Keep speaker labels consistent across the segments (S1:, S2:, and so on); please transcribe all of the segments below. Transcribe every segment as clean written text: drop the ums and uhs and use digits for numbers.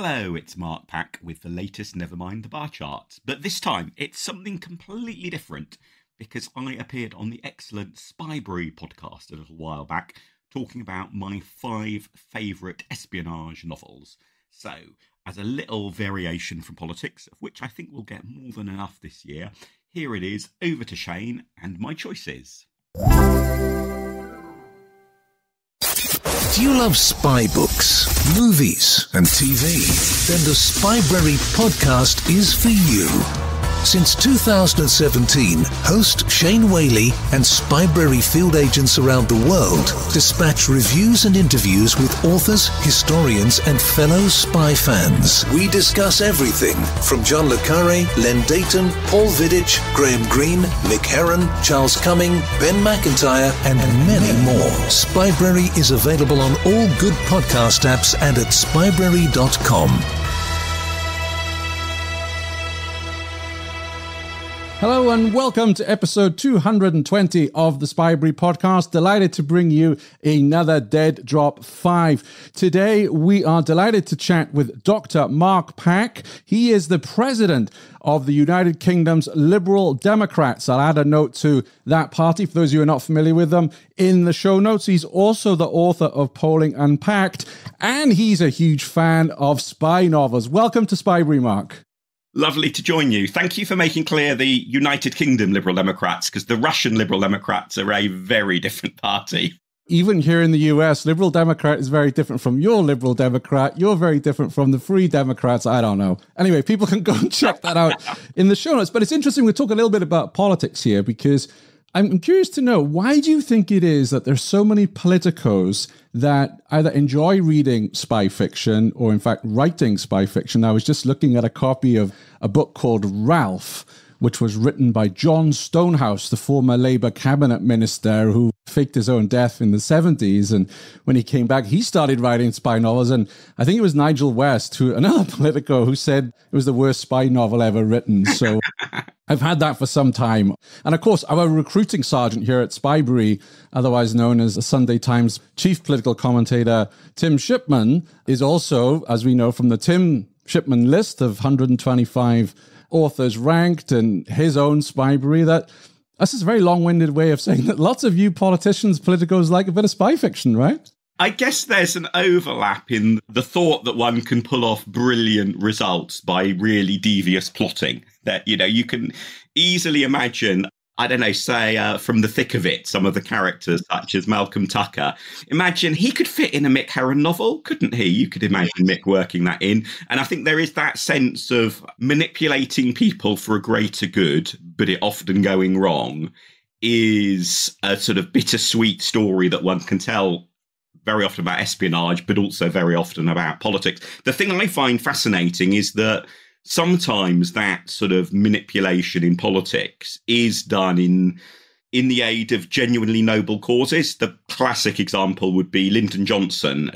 S1: Hello, it's Mark Pack with the latest Nevermind the Bar charts, but this time it's something completely different because I appeared on the excellent Spybrary podcast a little while back talking about my 5 favourite espionage novels. So, as a little variation from politics, of which I think we'll get more than enough this year, here it is, over to Shane and my choices.
S2: Do you love spy books, movies, and TV? Then the Spybrary podcast is for you. Since 2017, host Shane Whaley and Spybrary field agents around the world dispatch reviews and interviews with authors, historians, and fellow spy fans. We discuss everything from John le Carré, Len Dayton, Paul Vidic, Graham Greene, Mick Herron, Charles Cumming, Ben McIntyre, and many more. Spybrary is available on all good podcast apps and at spybrary.com.
S3: Hello and welcome to episode 220 of the Spybrary podcast. Delighted to bring you another Dead Drop 5. Today we are delighted to chat with Dr. Mark Pack. He is the president of the United Kingdom's Liberal Democrats. I'll add a note to that party for those of you who are not familiar with them in the show notes. He's also the author of Polling Unpacked, and he's a huge fan of spy novels. Welcome to Spybrary, Mark.
S1: Lovely to join you. Thank you for making clear the United Kingdom Liberal Democrats, because the Russian Liberal Democrats are a very different party.
S3: Even here in the US, Liberal Democrat is very different from your Liberal Democrat. You're very different from the Free Democrats. I don't know. Anyway, people can go and check that out in the show notes. But it's interesting, we talk a little bit about politics here, because I'm curious to know, why do you think it is that there's so many politicos that either enjoy reading spy fiction or, in fact, writing spy fiction? I was just looking at a copy of a book called Ralph, which was written by John Stonehouse, the former Labour cabinet minister who faked his own death in the 70s. And when he came back, he started writing spy novels. And I think it was Nigel West, another Politico, who said it was the worst spy novel ever written. So I've had that for some time. And of course, our recruiting sergeant here at Spybrary, otherwise known as the Sunday Times chief political commentator, Tim Shipman, is also, as we know from the Tim Shipman list of 125 authors ranked and his own Spybrary, that's just a very long-winded way of saying that lots of you politicians, politicos, like a bit of spy fiction, right?
S1: I guess there's an overlap in the thought that one can pull off brilliant results by really devious plotting. That, you can easily imagine, I don't know, say from The Thick of It, some of the characters such as Malcolm Tucker. Imagine he could fit in a Mick Herron novel, couldn't he? You could imagine Mick working that in. And I think there is that sense of manipulating people for a greater good, but it often going wrong, is a sort of bittersweet story that one can tell very often about espionage, but also very often about politics. The thing I find fascinating is that sometimes that sort of manipulation in politics is done in the aid of genuinely noble causes. The classic example would be Lyndon Johnson,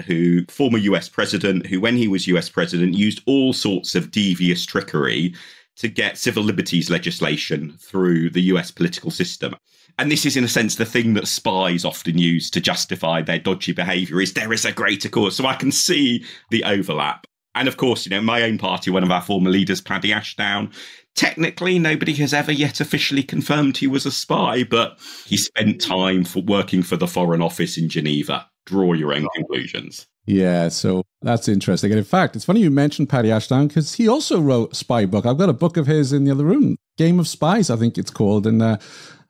S1: former US president, who when he was US president used all sorts of devious trickery to get civil liberties legislation through the US political system. And this is, in a sense, the thing that spies often use to justify their dodgy behaviour, is there is a greater cause. So I can see the overlap. And of course, my own party, one of our former leaders, Paddy Ashdown, technically nobody has ever yet officially confirmed he was a spy, but he spent time working for the Foreign Office in Geneva. Draw your own conclusions.
S3: Yeah, so that's interesting. And in fact, it's funny you mentioned Paddy Ashdown, because he also wrote a spy book. I've got a book of his in the other room, Game of Spies, I think it's called, and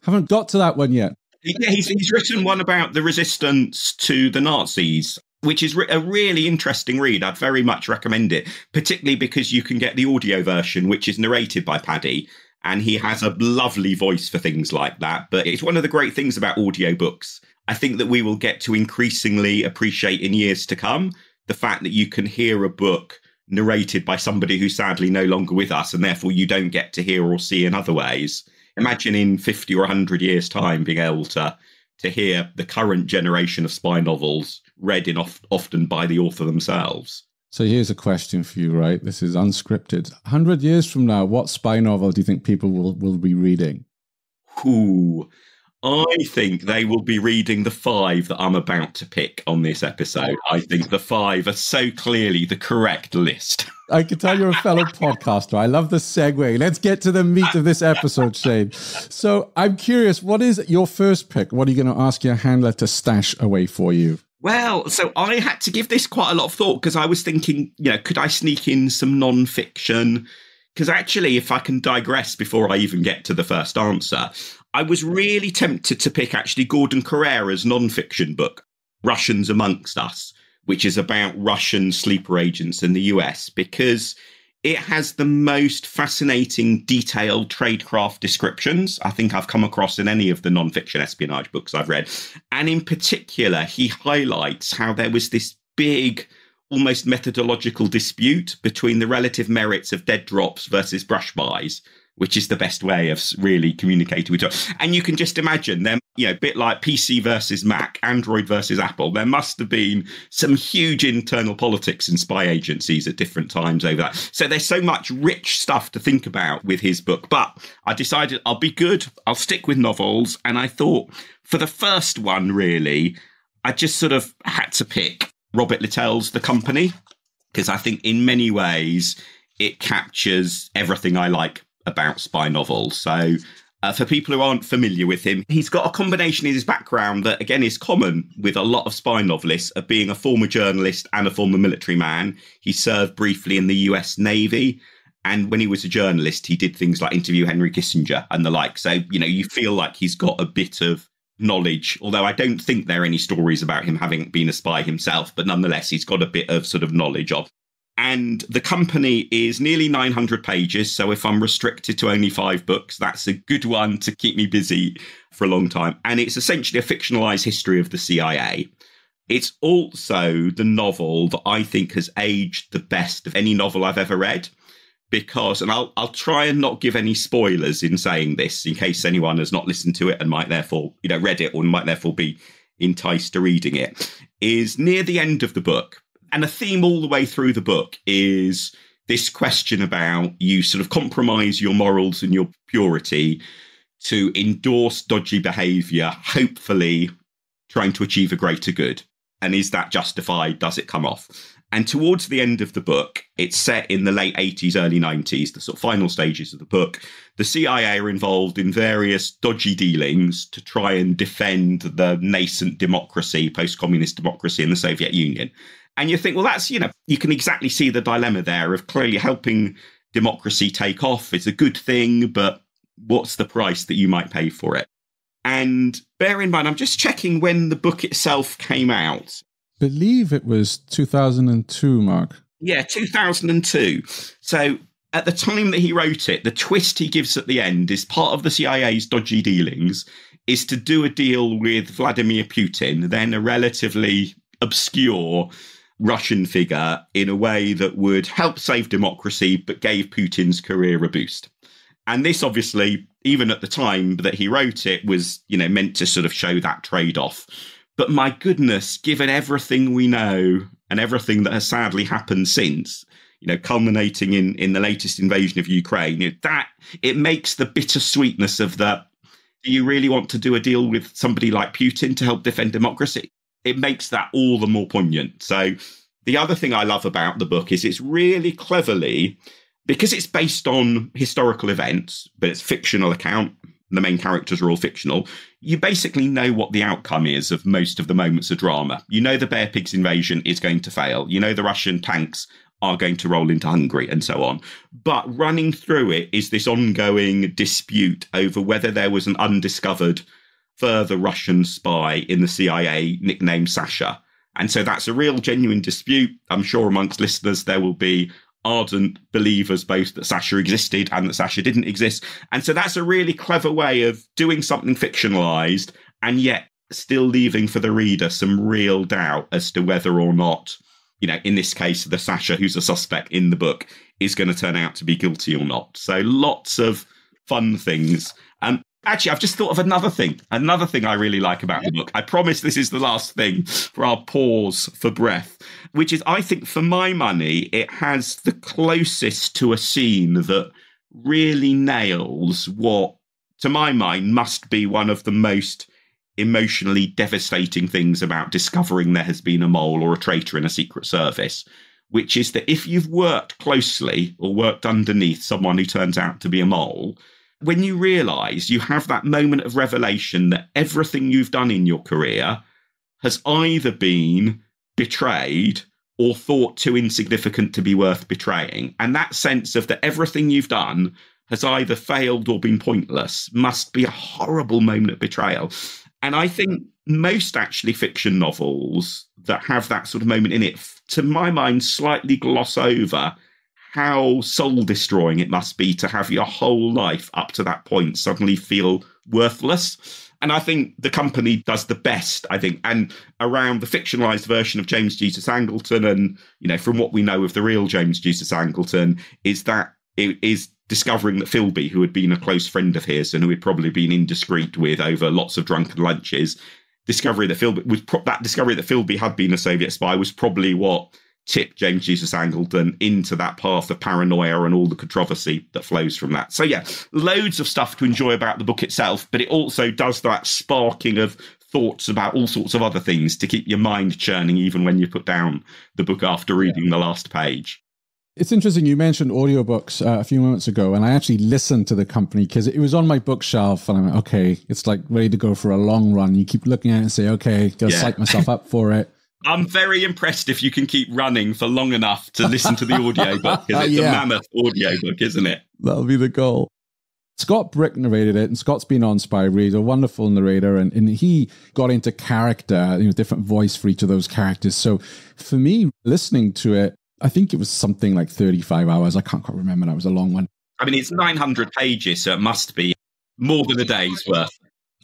S3: haven't got to that one yet.
S1: Yeah, he's written one about the resistance to the Nazis, which is a really interesting read. I'd very much recommend it, particularly because you can get the audio version, which is narrated by Paddy, and he has a lovely voice for things like that. But it's one of the great things about audiobooks. I think that we will get to increasingly appreciate in years to come, the fact that you can hear a book narrated by somebody who's sadly no longer with us, and therefore you don't get to hear or see in other ways. Imagine in 50 or 100 years' time being able to hear the current generation of spy novels read often by the author themselves.
S3: So here's a question for you, right? This is unscripted. 100 years from now, what spy novel do you think people will be reading?
S1: Ooh, I think they will be reading the 5 that I'm about to pick on this episode. I think the 5 are so clearly the correct list.
S3: I can tell you're a fellow podcaster. I love the segue. Let's get to the meat of this episode, Shane. So I'm curious, what is your first pick? What are you going to ask your handler to stash away for you?
S1: Well, so I had to give this quite a lot of thought because I was thinking, could I sneak in some non-fiction? Because actually, if I can digress before I even get to the first answer, I was really tempted to pick actually Gordon Carrera's non-fiction book, Russians Amongst Us, which is about Russian sleeper agents in the US, because it has the most fascinating, detailed tradecraft descriptions I think I've come across in any of the non-fiction espionage books I've read. And in particular, he highlights how there was this big, almost methodological dispute between the relative merits of dead drops versus brush buys, which is the best way of really communicating with it. And you can just imagine them, a bit like PC versus Mac, Android versus Apple. There must have been some huge internal politics in spy agencies at different times over that. So there's so much rich stuff to think about with his book. But I decided I'll be good. I'll stick with novels. And I thought for the first one, really, I just sort of had to pick Robert Littell's The Company, because I think in many ways it captures everything I like about spy novels. So for people who aren't familiar with him, he's got a combination in his background that, again, is common with a lot of spy novelists, of being a former journalist and a former military man. He served briefly in the US Navy. And when he was a journalist, he did things like interview Henry Kissinger and the like. So, you feel like he's got a bit of knowledge, although I don't think there are any stories about him having been a spy himself. But nonetheless, he's got a bit of sort of knowledge of. And The Company is nearly 900 pages. So if I'm restricted to only 5 books, that's a good one to keep me busy for a long time. And it's essentially a fictionalized history of the CIA. It's also the novel that I think has aged the best of any novel I've ever read. Because, and I'll try and not give any spoilers in saying this, in case anyone has not listened to it and might therefore, read it or might therefore be enticed to reading it, is near the end of the book. And a theme all the way through the book is this question about you sort of compromise your morals and your purity to endorse dodgy behavior, hopefully trying to achieve a greater good. And is that justified? Does it come off? And towards the end of the book, it's set in the late 80s, early 90s, the sort of final stages of the book. The CIA are involved in various dodgy dealings to try and defend the nascent democracy, post-communist democracy in the Soviet Union. And you think, well, that's, you can exactly see the dilemma there of clearly helping democracy take off. It's a good thing, but what's the price that you might pay for it? And bear in mind, I'm just checking when the book itself came out.
S3: Believe it was 2002, Mark.
S1: Yeah, 2002. So at the time that he wrote it, the twist he gives at the end is part of the CIA's dodgy dealings is to do a deal with Vladimir Putin, then a relatively obscure Russian figure, in a way that would help save democracy, but gave Putin's career a boost. And this obviously, even at the time that he wrote it, was, meant to sort of show that trade-off. But my goodness, given everything we know and everything that has sadly happened since, culminating in the latest invasion of Ukraine, that it makes the bittersweetness of that. Do you really want to do a deal with somebody like Putin to help defend democracy? It makes that all the more poignant. So the other thing I love about the book is it's really cleverly, because it's based on historical events, but it's a fictional account. The main characters are all fictional. You basically know what the outcome is of most of the moments of drama. You know the Bear Pigs invasion is going to fail. You know the Russian tanks are going to roll into Hungary and so on. But running through it is this ongoing dispute over whether there was an undiscovered further Russian spy in the CIA nicknamed Sasha. And so that's a real genuine dispute. I'm sure amongst listeners there will be ardent believers both that Sasha existed and that Sasha didn't exist. And so that's a really clever way of doing something fictionalized and yet still leaving for the reader some real doubt as to whether or not, in this case, the Sasha who's a suspect in the book is going to turn out to be guilty or not. So lots of fun things. Actually, I've just thought of another thing I really like about the book. I promise this is the last thing for our pause for breath, which is, I think, for my money, it has the closest to a scene that really nails what to my mind, must be one of the most emotionally devastating things about discovering there has been a mole or a traitor in a secret service, which is that if you've worked closely or worked underneath someone who turns out to be a mole, when you realise you have that moment of revelation that everything you've done in your career has either been betrayed or thought too insignificant to be worth betraying. And that sense of that everything you've done has either failed or been pointless must be a horrible moment of betrayal. And I think most actually fiction novels that have that sort of moment in it, to my mind, slightly gloss over how soul-destroying it must be to have your whole life up to that point suddenly feel worthless. And I think The Company does the best, I think, and around the fictionalized version of James Jesus Angleton and, you know, from what we know of the real James Jesus Angleton, is that it is discovering that Philby, who had been a close friend of his and who had probably been indiscreet with over lots of drunken lunches, discovery that Philby had been a Soviet spy was probably what tipped James Jesus Angleton into that path of paranoia and all the controversy that flows from that. So yeah, loads of stuff to enjoy about the book itself, but it also does that sparking of thoughts about all sorts of other things to keep your mind churning even when you put down the book after reading the last page.
S3: It's interesting, you mentioned audiobooks a few moments ago, and I actually listened to The Company because it was on my bookshelf, and I'm like, okay, it's like ready to go for a long run. You keep looking at it and say, okay, gotta psych myself up for it.
S1: I'm very impressed if you can keep running for long enough to listen to the audiobook, because it's a mammoth audiobook, isn't it?
S3: That'll be the goal. Scott Brick narrated it, and Scott's been on Spybrary. He's a wonderful narrator, and he got into character, different voice for each of those characters. So for me, listening to it, I think it was something like 35 hours. I can't quite remember. That was a long one.
S1: I mean, it's 900 pages, so it must be more than a day's worth.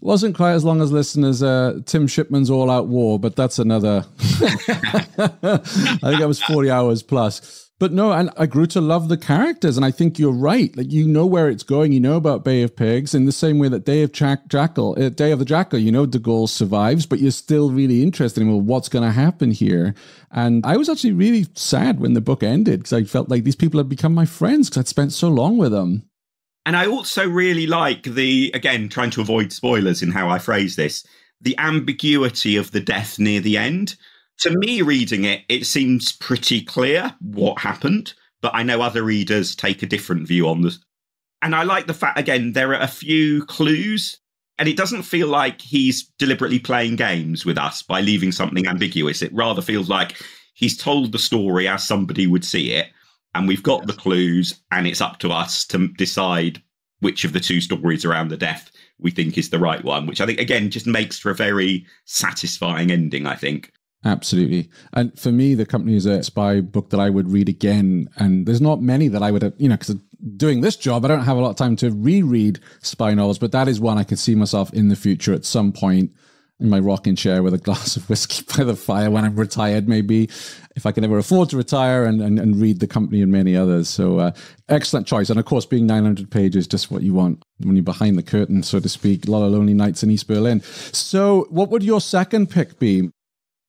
S3: Wasn't quite as long as listeners Tim Shipman's All Out War, but that's another. I think that was 40 hours plus. But no, and I grew to love the characters, and I think you're right. Like, you know where it's going. You know about Bay of Pigs in the same way that Day of the Jackal, de Gaulle survives, but you're still really interested in, well, what's going to happen here? And I was actually really sad when the book ended because I felt like these people had become my friends because I'd spent so long with them.
S1: And I also really like again, trying to avoid spoilers in how I phrase this, the ambiguity of the death near the end. To me, reading it, it seems pretty clear what happened, but I know other readers take a different view on this. And I like the fact, again, there are a few clues, and it doesn't feel like he's deliberately playing games with us by leaving something ambiguous. It rather feels like he's told the story as somebody would see it, and we've got the clues, and it's up to us to decide which of the two stories around the death we think is the right one, which I think, again, just makes for a very satisfying ending, I think.
S3: Absolutely. And for me, The Company is a spy book that I would read again. And there's not many that I would have, because doing this job, I don't have a lot of time to reread spy novels, but that is one I could see myself in the future at some point in my rocking chair with a glass of whiskey by the fire when I'm retired, maybe, if I can ever afford to retire and read The Company and many others. So excellent choice. And of course, being 900 pages, just what you want when you're behind the curtain, so to speak. A lot of lonely nights in East Berlin. So what would your second pick be?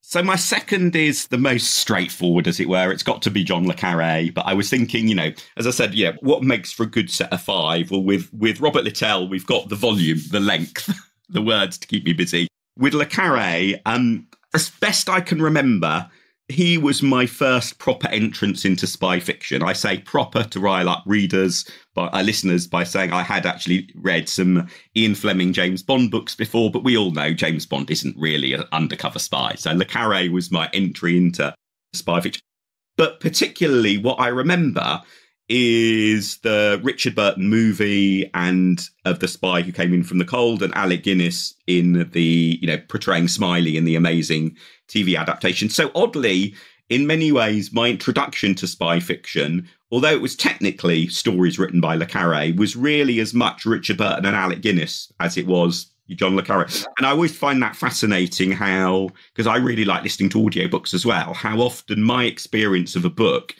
S1: So my second is the most straightforward, as it were. It's got to be John le Carré. But I was thinking, as I said, what makes for a good set of five? Well, with Robert Littell, we've got the volume, the length, the words to keep me busy. With le Carré, as best I can remember, he was my first proper entrance into spy fiction. I say proper to rile up listeners by saying I had actually read some Ian Fleming James Bond books before, but we all know James Bond isn't really an undercover spy. So le Carré was my entry into spy fiction. But particularly what I remember is the Richard Burton movie and of the spy who came in from the cold, and Alec Guinness in the, portraying Smiley in the amazing TV adaptation. So oddly, in many ways, my introduction to spy fiction, although it was technically stories written by le Carré, was really as much Richard Burton and Alec Guinness as it was John le Carré. And I always find that fascinating because I really like listening to audiobooks as well, how often my experience of a book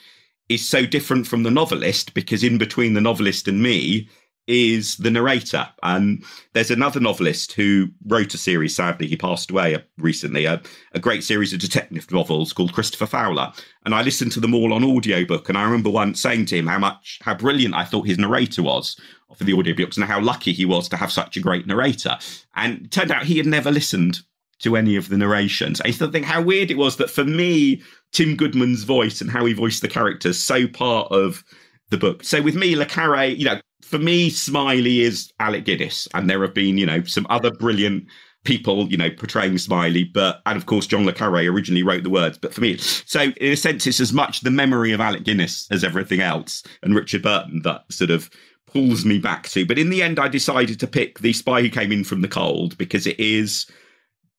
S1: is so different from the novelist, because in between the novelist and me is the narrator. And there's another novelist who wrote a series, sadly, he passed away recently, a great series of detective novels called Christopher Fowler. And I listened to them all on audiobook. And I remember once saying to him how brilliant I thought his narrator was for the audiobooks and how lucky he was to have such a great narrator. And it turned out he had never listened to any of the narrations. I still think how weird it was that for me, Tim Goodman's voice and how he voiced the characters so part of the book. So with me, Le Carre, for me, Smiley is Alec Guinness. And there have been, some other brilliant people, portraying Smiley. And of course, John Le Carre originally wrote the words. But for me, so in a sense, it's as much the memory of Alec Guinness as everything else and Richard Burton that sort of pulls me back to. But in the end, I decided to pick The Spy Who Came In From the Cold because it is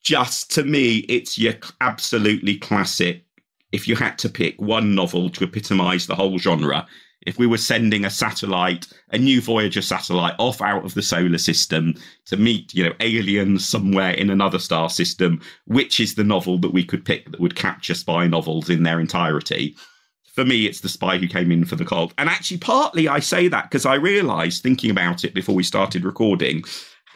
S1: just, to me, it's your absolutely classic. If you had to pick one novel to epitomise the whole genre, if we were sending a new Voyager satellite off out of the solar system to meet, aliens somewhere in another star system, which is the novel that we could pick that would capture spy novels in their entirety? For me, it's The Spy Who Came In From the Cold. And actually, partly I say that because I realised, thinking about it before we started recording,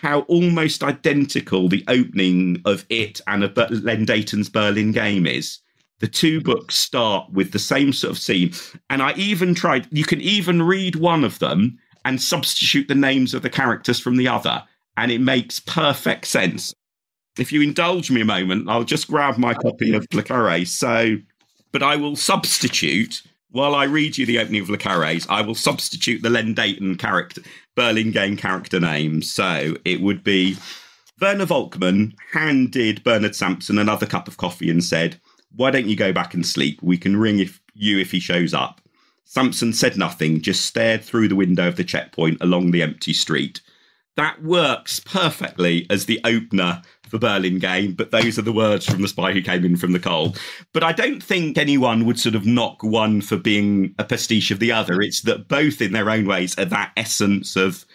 S1: how almost identical the opening of it and of Len Deighton's Berlin Game is. The two books start with the same sort of scene. And I even tried, you can even read one of them and substitute the names of the characters from the other. And it makes perfect sense. If you indulge me a moment, I'll just grab my copy of Le Carre. But I will substitute, while I read you the opening of Le Carre's, I will substitute the Len Deighton Berlin Game character names. So it would be Werner Volkmann handed Bernard Sampson another cup of coffee and said, "Why don't you go back and sleep? We can ring if he shows up." Sampson said nothing, just stared through the window of the checkpoint along the empty street. That works perfectly as the opener for Berlin Game, but those are the words from The Spy Who Came In From the Cold. But I don't think anyone would sort of knock one for being a pastiche of the other. It's that both in their own ways are that essence of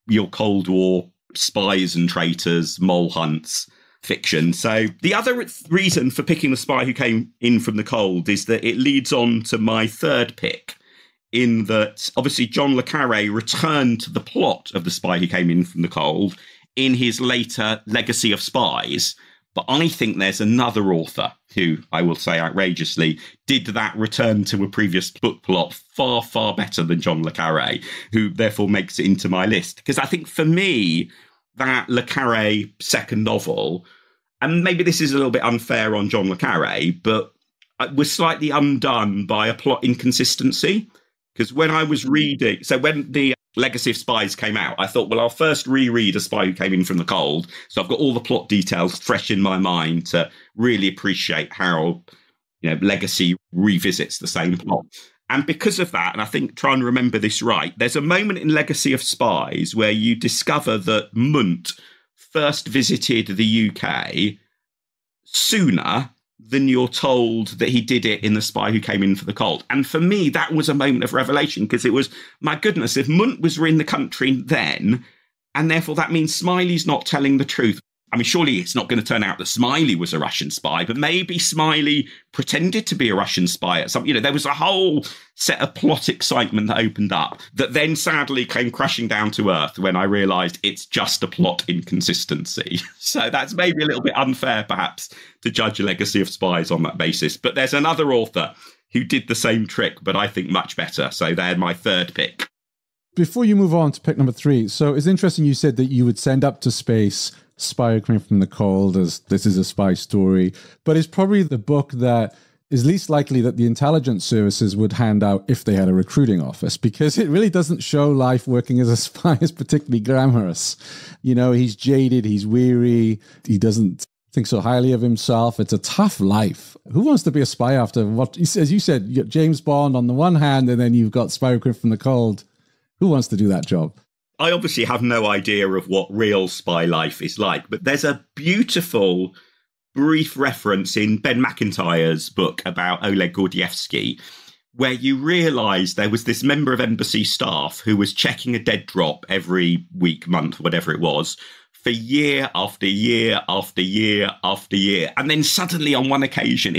S1: your Cold War spies and traitors, mole hunts, fiction. So the other reason for picking The Spy Who Came In From the Cold is that it leads on to my third pick, in that obviously John Le Carre returned to the plot of The Spy Who Came In From the Cold in his later Legacy of Spies. But I think there's another author who, I will say outrageously, did that return to a previous book plot far, far better than John Le Carre, who therefore makes it into my list. Because I think for me, that Le Carre second novel, and maybe this is a little bit unfair on John Le Carre, but it was slightly undone by a plot inconsistency. Because when I was reading, so when the Legacy of Spies came out, I thought, well, I'll first reread A Spy Who Came In From the Cold. So I've got all the plot details fresh in my mind to really appreciate how, Legacy revisits the same plot. And because of that, and I think trying to remember this right, there's a moment in Legacy of Spies where you discover that Munt first visited the UK sooner than you're told that he did it in The Spy Who Came In For the Cold. And for me, that was a moment of revelation, because it was, my goodness, if Munt was in the country then, and therefore that means Smiley's not telling the truth. I mean, surely it's not going to turn out that Smiley was a Russian spy, but maybe Smiley pretended to be a Russian spy at some, there was a whole set of plot excitement that opened up that then sadly came crashing down to earth when I realised it's just a plot inconsistency. So that's maybe a little bit unfair, perhaps, to judge a Legacy of Spies on that basis. But there's another author who did the same trick, but I think much better. So they're my third pick.
S3: Before you move on to pick number 3, so it's interesting you said that you would send up to space Spy Who Came From the Cold as this is a spy story, but it's probably the book that is least likely that the intelligence services would hand out if they had a recruiting office, because it really doesn't show life working as a spy as particularly glamorous. He's jaded, he's weary, he doesn't think so highly of himself. It's a tough life. Who wants to be a spy after what, as you said, you got James Bond on the one hand, and then you've got Spy Who Came From the Cold. Who wants to do that job?
S1: I obviously have no idea of what real spy life is like, but there's a beautiful brief reference in Ben McIntyre's book about Oleg Gordievsky, where you realise there was this member of embassy staff who was checking a dead drop every week, month, whatever it was, for year after year after year after year. And then suddenly on one occasion,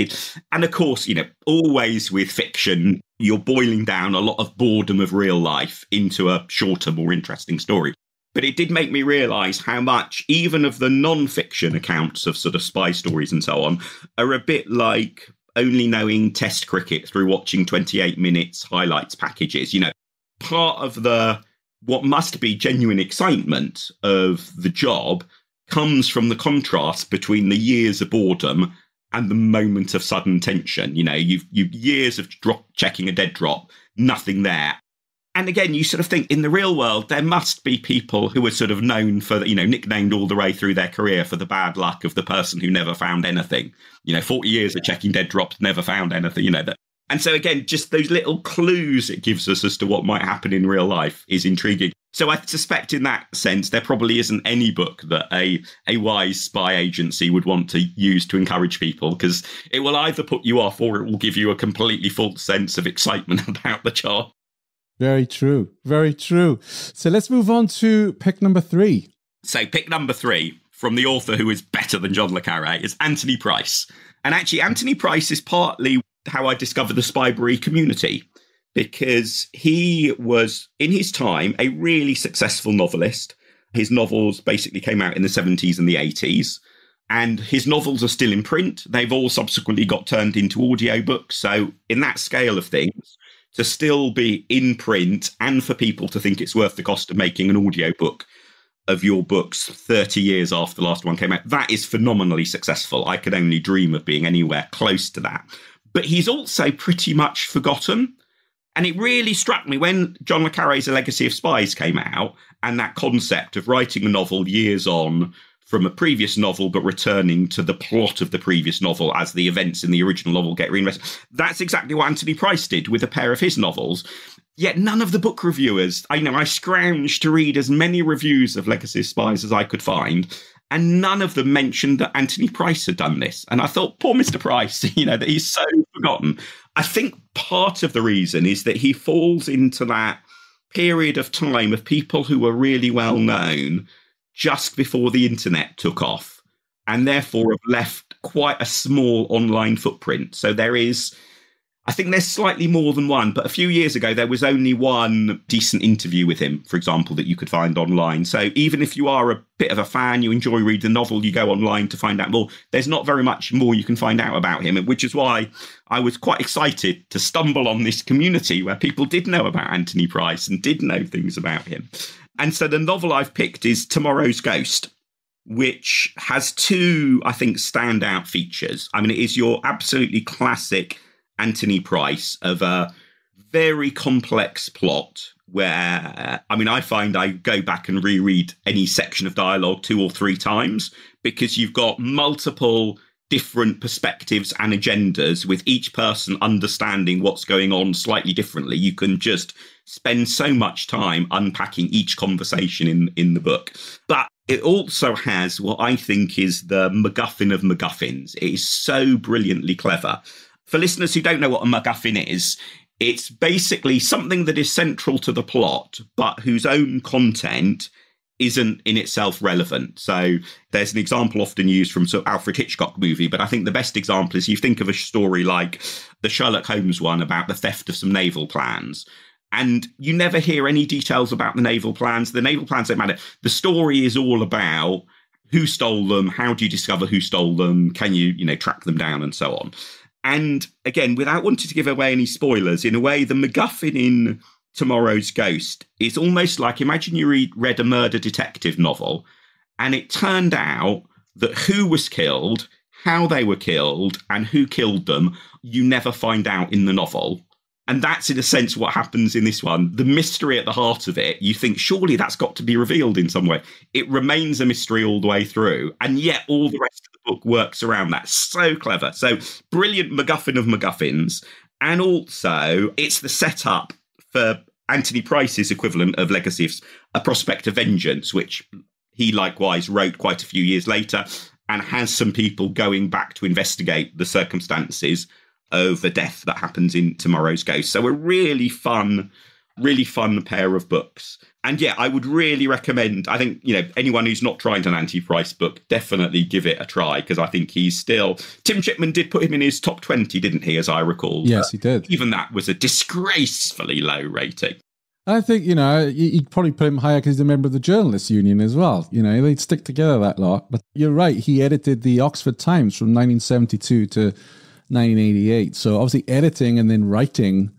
S1: and of course, always with fiction, you're boiling down a lot of boredom of real life into a shorter, more interesting story. But it did make me realise how much even of the non-fiction accounts of sort of spy stories and so on are a bit like only knowing Test cricket through watching 28 minutes highlights packages. You know, part of what must be genuine excitement of the job comes from the contrast between the years of boredom and the moment of sudden tension. You know, you've years of checking a dead drop, nothing there. And again, you sort of think in the real world, there must be people who are sort of known for, you know, nicknamed all the way through their career for the bad luck of the person who never found anything. You know, 40 years of checking dead drops, never found anything, you know. And so again, just those little clues it gives us as to what might happen in real life is intriguing. So I suspect in that sense, there probably isn't any book that a wise spy agency would want to use to encourage people, because it will either put you off or it will give you a completely false sense of excitement about the job.
S3: Very true. Very true. So let's move on to pick number 3.
S1: So pick number 3 from the author who is better than John le Carré is Anthony Price. And actually, Anthony Price is partly how I discovered the Spybrary community, because he was, in his time, a really successful novelist. His novels basically came out in the 70s and the 80s. And his novels are still in print. They've all subsequently got turned into audiobooks. So in that scale of things, to still be in print and for people to think it's worth the cost of making an audiobook of your books 30 years after the last one came out, that is phenomenally successful. I could only dream of being anywhere close to that. But he's also pretty much forgotten. And it really struck me when John le Carré's A Legacy of Spies came out, and that concept of writing a novel years on from a previous novel, but returning to the plot of the previous novel as the events in the original novel get reinvested. That's exactly what Anthony Price did with a pair of his novels. Yet none of the book reviewers, I scrounged to read as many reviews of Legacy of Spies as I could find, and none of them mentioned that Anthony Price had done this. And I thought, poor Mr. Price, that he's so forgotten. I think part of the reason is that he falls into that period of time of people who were really well known just before the internet took off, and therefore have left quite a small online footprint. So I think there's slightly more than one, but a few years ago, there was only one decent interview with him, for example, that you could find online. So even if you are a bit of a fan, you enjoy reading the novel, you go online to find out more, there's not very much more you can find out about him, which is why I was quite excited to stumble on this community where people did know about Anthony Price and did know things about him. And so the novel I've picked is Tomorrow's Ghost, which has two, I think, standout features. I mean, it is your absolutely classic Anthony Price of a very complex plot where, I find I go back and reread any section of dialogue 2 or 3 times, because you've got multiple different perspectives and agendas with each person understanding what's going on slightly differently. You can just spend so much time unpacking each conversation in the book. But it also has what I think is the MacGuffin of MacGuffins. It is so brilliantly clever. For listeners who don't know what a MacGuffin is, it's basically something that is central to the plot, but whose own content isn't in itself relevant. So there's an example often used from sort of Alfred Hitchcock movie, but I think the best example is you think of a story like the Sherlock Holmes one about the theft of some naval plans. And you never hear any details about the naval plans. The naval plans don't matter. The story is all about who stole them, how do you discover who stole them, can you, track them down, and so on. And again, without wanting to give away any spoilers, in a way, the MacGuffin in Tomorrow's Ghost is almost like, imagine you read a murder detective novel, and it turned out that who was killed, how they were killed, and who killed them, you never find out in the novel. And that's, in a sense, what happens in this one. The mystery at the heart of it, you think, surely that's got to be revealed in some way. It remains a mystery all the way through. And yet all the rest of the book works around that. So clever. So brilliant MacGuffin of MacGuffins. And also, it's the setup for Anthony Price's equivalent of Legacy of A Prospect of Vengeance, which he likewise wrote quite a few years later, and has some people going back to investigate the circumstances of a death that happens in Tomorrow's Ghost. So a really fun Really fun pair of books. And yeah, I would really recommend, I think, anyone who's not tried an Anti-Price book, definitely give it a try, because I think he's still... Tim Chipman did put him in his top 20, didn't he, as I recall?
S3: Yes, he did.
S1: Even that was a disgracefully low rating.
S3: I think, you'd probably put him higher because he's a member of the Journalists Union as well. They'd stick together that lot. But you're right, he edited the Oxford Times from 1972 to 1988. So obviously editing and then writing.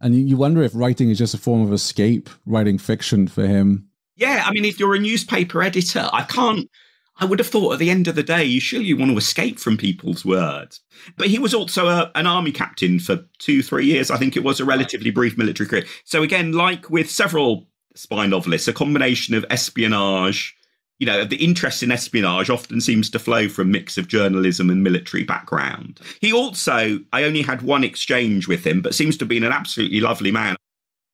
S3: And you wonder if writing is just a form of escape, writing fiction for him.
S1: Yeah, I mean, if you're a newspaper editor, I would have thought at the end of the day, you want to escape from people's words. But he was also an army captain for 2-3 years. I think it was a relatively brief military career. So again, like with several spy novelists, a combination of espionage, the interest in espionage often seems to flow from a mix of journalism and military background. He also, I only had one exchange with him, but seems to have been an absolutely lovely man.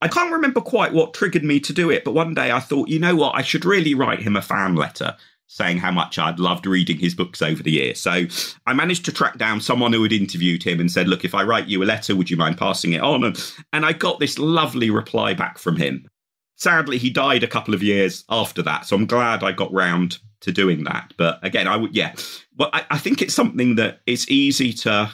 S1: I can't remember quite what triggered me to do it, but one day I thought, you know what, I should really write him a fan letter saying how much I'd loved reading his books over the years. So I managed to track down someone who had interviewed him and said, look, if I write you a letter, would you mind passing it on? And I got this lovely reply back from him. Sadly, he died a couple of years after that, so I'm glad I got round to doing that. But again, I think it's something that it's easy to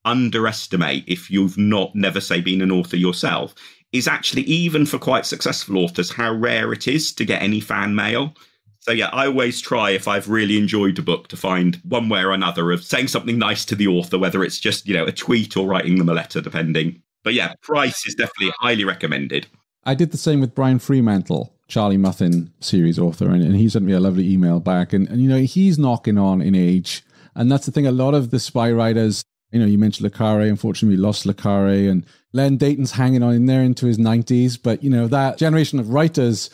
S1: underestimate if you've never, say, been an author yourself, is actually, even for quite successful authors, how rare it is to get any fan mail. So yeah, I always try, if I've really enjoyed a book, to find one way or another of saying something nice to the author, whether it's just, a tweet or writing them a letter, depending. But yeah, Price is definitely highly recommended.
S3: I did the same with Brian Fremantle, Charlie Muffin series author, and he sent me a lovely email back. And he's knocking on in age. And that's the thing, a lot of the spy writers, you mentioned Le Carre, unfortunately we lost Le Carre, and Len Dayton's hanging on in there into his 90s. But, that generation of writers,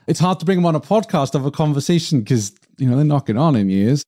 S3: it's hard to bring them on a podcast of a conversation because, they're knocking on in years.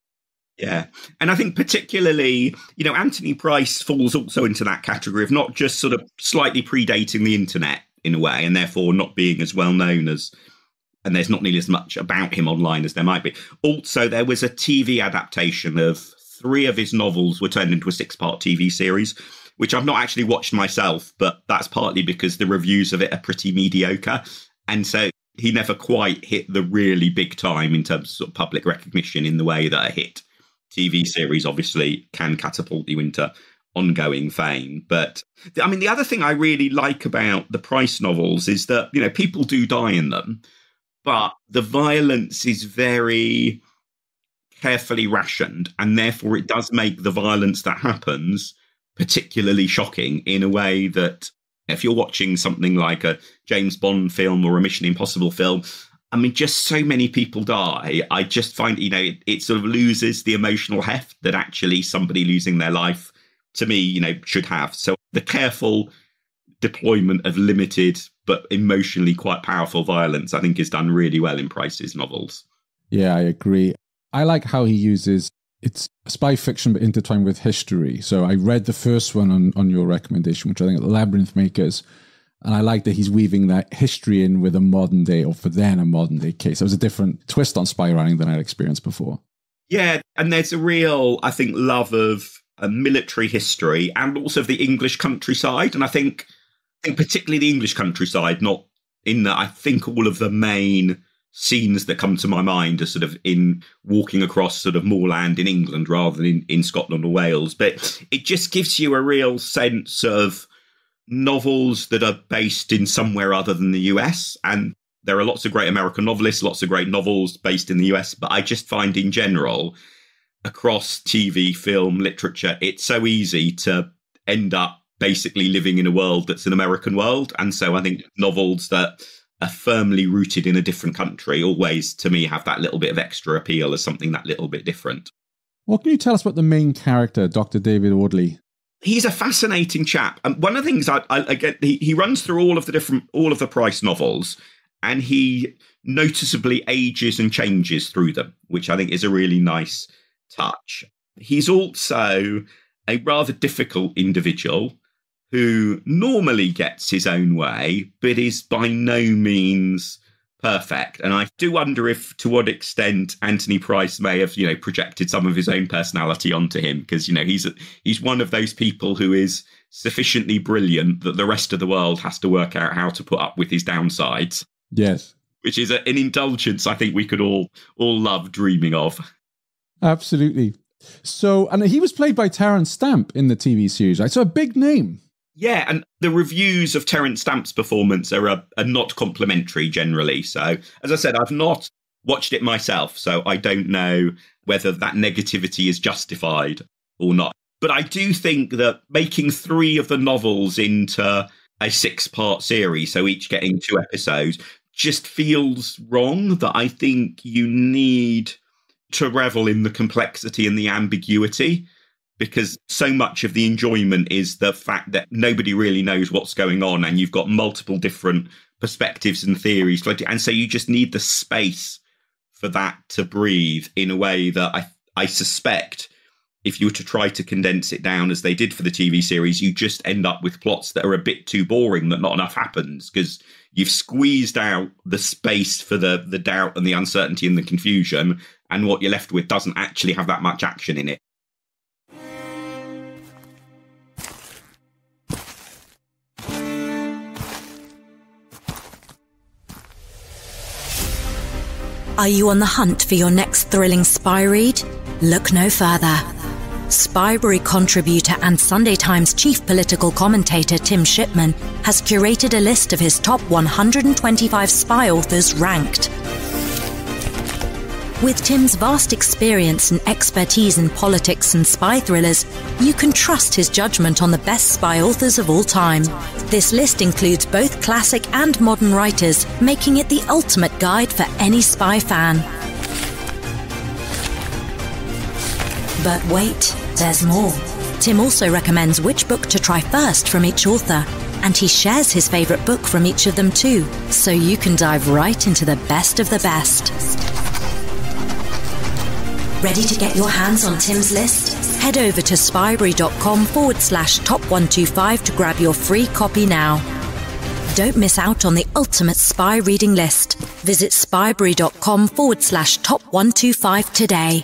S1: Yeah. And I think particularly, Anthony Price falls also into that category of not just sort of slightly predating the internet in a way, and therefore not being as well known and there's not nearly as much about him online as there might be. Also, there was a TV adaptation of 3 of his novels were turned into a 6-part TV series, which I've not actually watched myself, but that's partly because the reviews of it are pretty mediocre. And so he never quite hit the really big time in terms of, sort of public recognition in the way that a hit TV series obviously can catapult you into ongoing fame. But I mean, the other thing I really like about the Price novels is that, people do die in them, but the violence is very carefully rationed, and therefore it does make the violence that happens particularly shocking in a way that if you're watching something like a James Bond film or a Mission Impossible film, I mean, just so many people die. I just find, it sort of loses the emotional heft that actually somebody losing their life, to me, should have. So the careful deployment of limited but emotionally quite powerful violence, I think, is done really well in Price's novels.
S3: Yeah, I agree. I like how he uses, it's spy fiction but intertwined with history. So I read the first one on your recommendation, which I think Labyrinth Makers, and I like that he's weaving that history in with a modern day, or for then a modern day case. It was a different twist on spy writing than I'd experienced before. Yeah,
S1: and there's a real, I think, love of military history and also of the English countryside. And I think particularly the English countryside, not in that I think all of the main scenes that come to my mind are sort of in walking across sort of moorland in England rather than in Scotland or Wales. But it just gives you a real sense of novels that are based in somewhere other than the US. And there are lots of great American novelists, lots of great novels based in the US. But I just find in general, across TV, film, literature, it's so easy to end up basically living in a world that's an American world. And so I think novels that are firmly rooted in a different country always, to me, have that little bit of extra appeal as something that little bit different.
S3: What can you tell us about the main character, Dr. David Audley?
S1: He's a fascinating chap. And one of the things I get, he runs through all of the Price novels, and he noticeably ages and changes through them, which I think is a really nice touch. He's also a rather difficult individual who normally gets his own way, but is by no means perfect. And I do wonder if, to what extent, Anthony Price may have, projected some of his own personality onto him, because, he's one of those people who is sufficiently brilliant that the rest of the world has to work out how to put up with his downsides.
S3: Yes.
S1: Which is an indulgence I think we could all love dreaming of.
S3: Absolutely. So, and he was played by Terence Stamp in the TV series, right? So a big name.
S1: Yeah, and the reviews of Terence Stamp's performance are not complimentary generally. So, as I said, I've not watched it myself, so I don't know whether that negativity is justified or not. But I do think that making 3 of the novels into a 6-part series, so each getting 2 episodes, just feels wrong. That I think you need to revel in the complexity and the ambiguity, because so much of the enjoyment is the fact that nobody really knows what's going on and you've got multiple different perspectives and theories. And so you just need the space for that to breathe in a way that I suspect if you were to try to condense it down as they did for the TV series, you just end up with plots that are a bit too boring, that not enough happens, because you've squeezed out the space for the doubt and the uncertainty and the confusion, and what you're left with doesn't actually have that much action in it.
S4: Are you on the hunt for your next thrilling spy read? Look no further. Spybrary contributor and Sunday Times chief political commentator Tim Shipman has curated a list of his top 125 spy authors ranked. With Tim's vast experience and expertise in politics and spy thrillers, you can trust his judgment on the best spy authors of all time. This list includes both classic and modern writers, making it the ultimate guide for any spy fan. But wait, there's more. Tim also recommends which book to try first from each author, and he shares his favourite book from each of them too, so you can dive right into the best of the best. Ready to get your hands on Tim's list? Head over to spybrary.com/top125 to grab your free copy now. Don't miss out on the ultimate spy reading list. Visit spybrary.com/top125 today.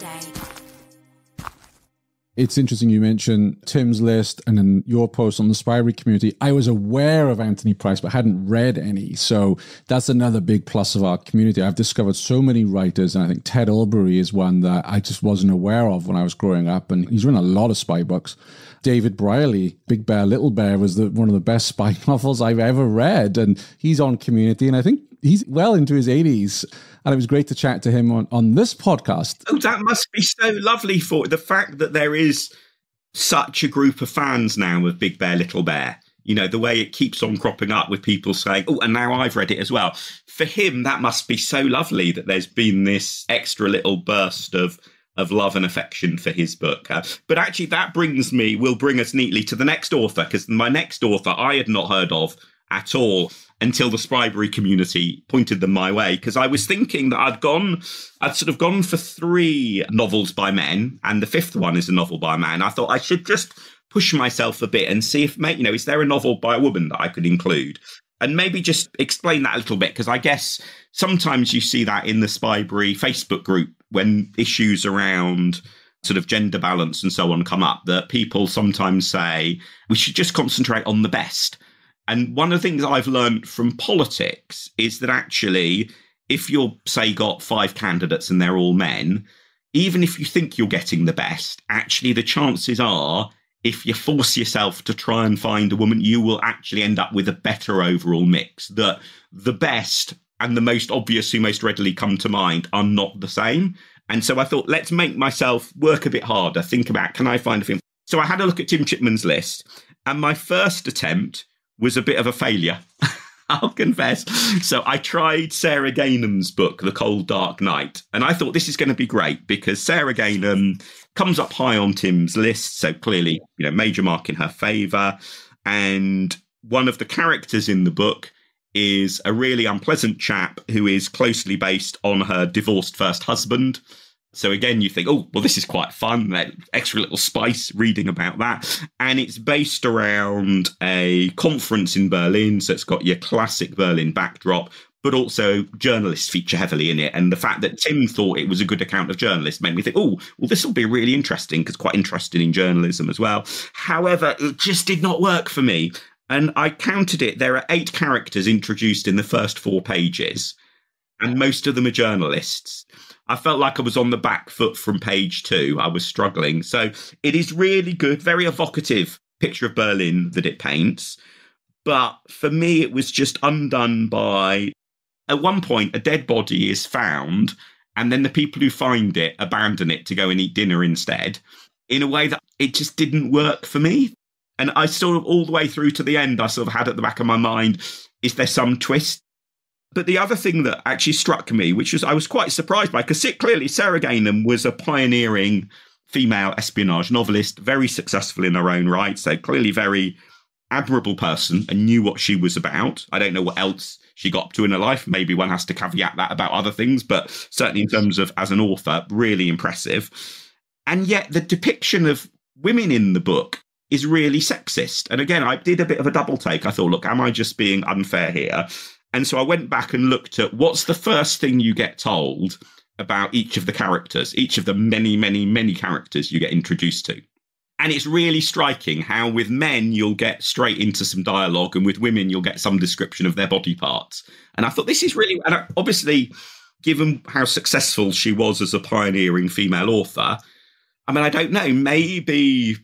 S3: It's interesting you mentioned Tim's list and then your post on the Spybrary community. I was aware of Anthony Price, but hadn't read any. So that's another big plus of our community. I've discovered so many writers, and I think Ted Albury is one that I just wasn't aware of when I was growing up. And he's written a lot of spy books. David Brierley, Big Bear, Little Bear, was one of the best spy novels I've ever read. And he's on community, and I think he's well into his 80s. And it was great to chat to him on this podcast.
S1: Oh, that must be so lovely for the fact that there is such a group of fans now of Big Bear, Little Bear. You know, the way it keeps on cropping up with people saying, oh, and now I've read it as well. For him, that must be so lovely that there's been this extra little burst of love and affection for his book. But actually, that will bring us neatly to the next author, because my next author I had not heard of at all until the Spybrary community pointed them my way, because I was thinking that I'd sort of gone for 3 novels by men, and the 5th one is a novel by a man. I thought I should just push myself a bit and see if, is there a novel by a woman that I could include? And maybe just explain that a little bit, because I guess sometimes you see that in the Spybrary Facebook group when issues around sort of gender balance and so on come up, that people sometimes say we should just concentrate on the best. And one of the things I've learned from politics is that actually, if you're, say, got 5 candidates and they're all men, even if you think you're getting the best, actually the chances are, if you force yourself to try and find a woman, you will actually end up with a better overall mix. That the best and the most obvious who most readily come to mind are not the same. And so I thought, let's make myself work a bit harder, think about, can I find a film? So I had a look at Tim Shipman's list, and my first attempt was a bit of a failure, I'll confess. So I tried Sarah Gainham's book, The Cold Dark Night, and I thought this is going to be great because Sarah Gainham comes up high on Tim's list, so clearly, major mark in her favour. And one of the characters in the book is a really unpleasant chap who is closely based on her divorced first husband. So again, you think, oh, well, this is quite fun. Extra little spice reading about that. And it's based around a conference in Berlin. So it's got your classic Berlin backdrop, but also journalists feature heavily in it. And the fact that Tim thought it was a good account of journalists made me think, oh, well, this will be really interesting, because quite interested in journalism as well. However, it just did not work for me. And I counted it. There are 8 characters introduced in the first 4 pages, and most of them are journalists. I felt like I was on the back foot from page 2. I was struggling. So it is really good, very evocative picture of Berlin that it paints. But for me, it was just undone by, at one point, a dead body is found, and then the people who find it abandon it to go and eat dinner instead, in a way that it just didn't work for me. And I sort of, all the way through to the end, I sort of had at the back of my mind, is there some twist? But the other thing that actually struck me, which was I was quite surprised by, because clearly Sarah Gainham was a pioneering female espionage novelist, very successful in her own right, so clearly very admirable person and knew what she was about. I don't know what else she got up to in her life. Maybe one has to caveat that about other things, but certainly in terms of as an author, really impressive. And yet the depiction of women in the book is really sexist. And again, I did a bit of a double take. I thought, look, am I just being unfair here? And so I went back and looked at what's the first thing you get told about each of the characters, each of the many, many, many characters you get introduced to. And it's really striking how with men, you'll get straight into some dialogue, and with women, you'll get some description of their body parts. And I thought this is really, and obviously, given how successful she was as a pioneering female author, I mean, I don't know, maybe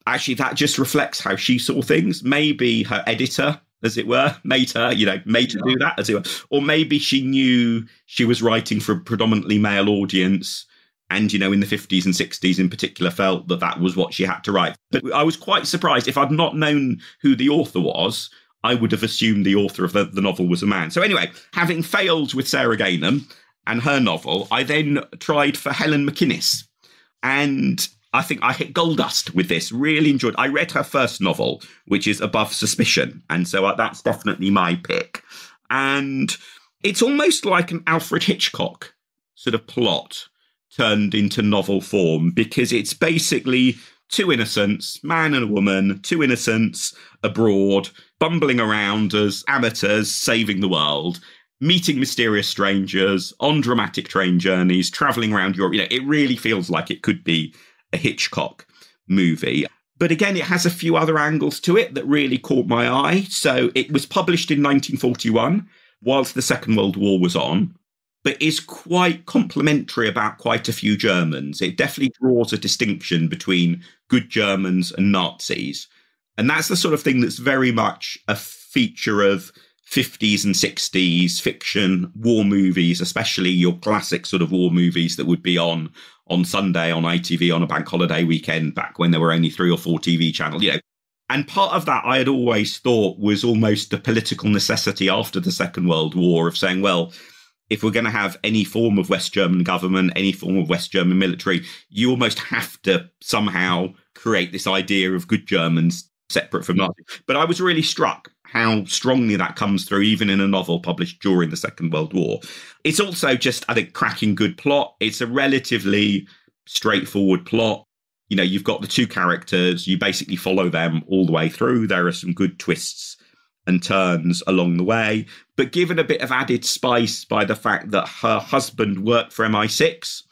S1: actually that just reflects how she saw things. Maybe her editor, as it were, made her do that, as it were. Or maybe she knew she was writing for a predominantly male audience, and, in the 50s and 60s in particular, felt that that was what she had to write. But I was quite surprised. If I'd not known who the author was, I would have assumed the author of the novel was a man. So anyway, having failed with Sarah Gainham and her novel, I then tried for Helen McInnes. And I think I hit gold dust with this. Really enjoyed. I read her first novel, which is Above Suspicion. And so that's definitely my pick. And it's almost like an Alfred Hitchcock sort of plot turned into novel form, because it's basically 2 innocents, man and a woman, 2 innocents abroad, bumbling around as amateurs, saving the world, meeting mysterious strangers on dramatic train journeys, traveling around Europe. It really feels like it could be a Hitchcock movie. But again, it has a few other angles to it that really caught my eye. So it was published in 1941, whilst the Second World War was on, but is quite complimentary about quite a few Germans. It definitely draws a distinction between good Germans and Nazis. And that's the sort of thing that's very much a feature of 50s and 60s fiction, war movies, especially your classic sort of war movies that would be on Sunday on ITV on a bank holiday weekend back when there were only 3 or 4 TV channels, And part of that I had always thought was almost a political necessity after the Second World War of saying, well, if we're going to have any form of West German government, any form of West German military, you almost have to somehow create this idea of good Germans separate from Nazis. But I was really struck how strongly that comes through, even in a novel published during the Second World War. It's also just, I think, cracking good plot. It's a relatively straightforward plot. You've got the 2 characters. You basically follow them all the way through. There are some good twists and turns along the way, but given a bit of added spice by the fact that her husband worked for MI6,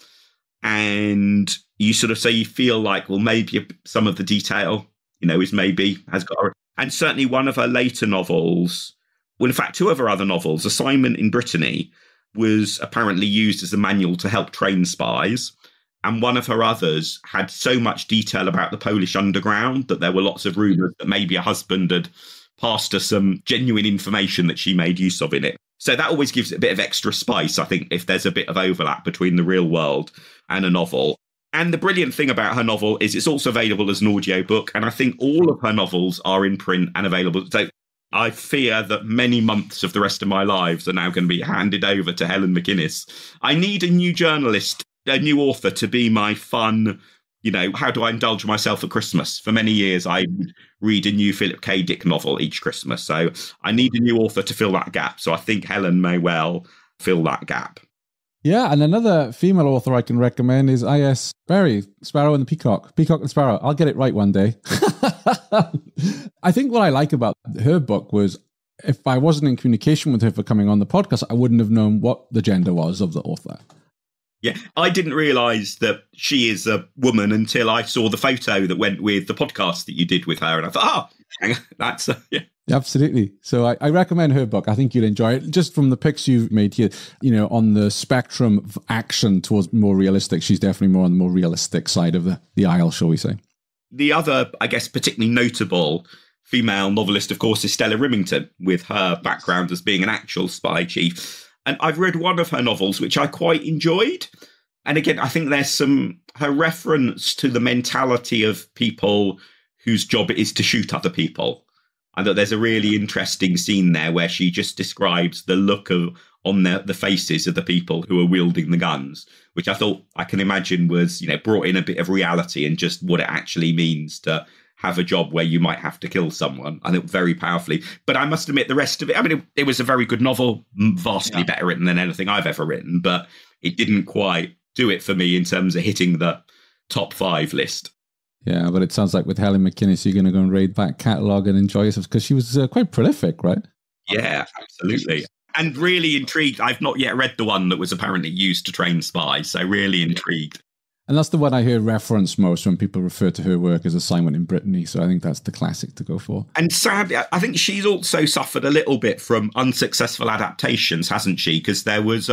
S1: and you sort of say you feel like, well, maybe some of the detail, has got her. And certainly one of her later novels, well, in fact, 2 of her other novels, Assignment in Brittany, was apparently used as a manual to help train spies. And one of her others had so much detail about the Polish underground that there were lots of rumours that maybe a husband had passed her some genuine information that she made use of in it. So that always gives it a bit of extra spice, I think, if there's a bit of overlap between the real world and a novel. And the brilliant thing about her novel is it's also available as an audiobook. And I think all of her novels are in print and available. So I fear that many months of the rest of my lives are now going to be handed over to Helen McInnes. I need a new journalist, a new author to be my fun, how do I indulge myself at Christmas? For many years, I would read a new Philip K. Dick novel each Christmas. So I need a new author to fill that gap. So I think Helen may well fill that gap.
S3: Yeah, and another female author I can recommend is I.S. Berry, Sparrow and the Peacock. Peacock and Sparrow. I'll get it right one day. I think what I like about her book was if I wasn't in communication with her for coming on the podcast, I wouldn't have known what the gender was of the author.
S1: Yeah, I didn't realise that she is a woman until I saw the photo that went with the podcast that you did with her. And I thought, that's, yeah.
S3: Absolutely. So I recommend her book. I think you'll enjoy it. Just from the picks you've made here, on the spectrum of action towards more realistic, she's definitely more on the more realistic side of the aisle, shall we say.
S1: The other, I guess, particularly notable female novelist, of course, is Stella Rimington, with her background as being an actual spy chief. And I've read one of her novels, which I quite enjoyed. And again, I think there's her reference to the mentality of people whose job it is to shoot other people. And that there's a really interesting scene there where she just describes the look on the faces of the people who are wielding the guns, which I thought I can imagine was, brought in a bit of reality and just what it actually means to have a job where you might have to kill someone. I think very powerfully. But I must admit the rest of it, I mean, it was a very good novel, vastly better written than anything I've ever written, but it didn't quite do it for me in terms of hitting the top 5 list.
S3: Yeah, but it sounds like with Helen McInnes, you're going to go and raid back catalogue and enjoy yourself because she was quite prolific, right?
S1: Yeah, absolutely. And really intrigued. I've not yet read the one that was apparently used to train spies, so really intrigued.
S3: And that's the one I hear referenced most when people refer to her work as Assignment in Brittany. So I think that's the classic to go for.
S1: And sadly, I think she's also suffered a little bit from unsuccessful adaptations, hasn't she? Because there was,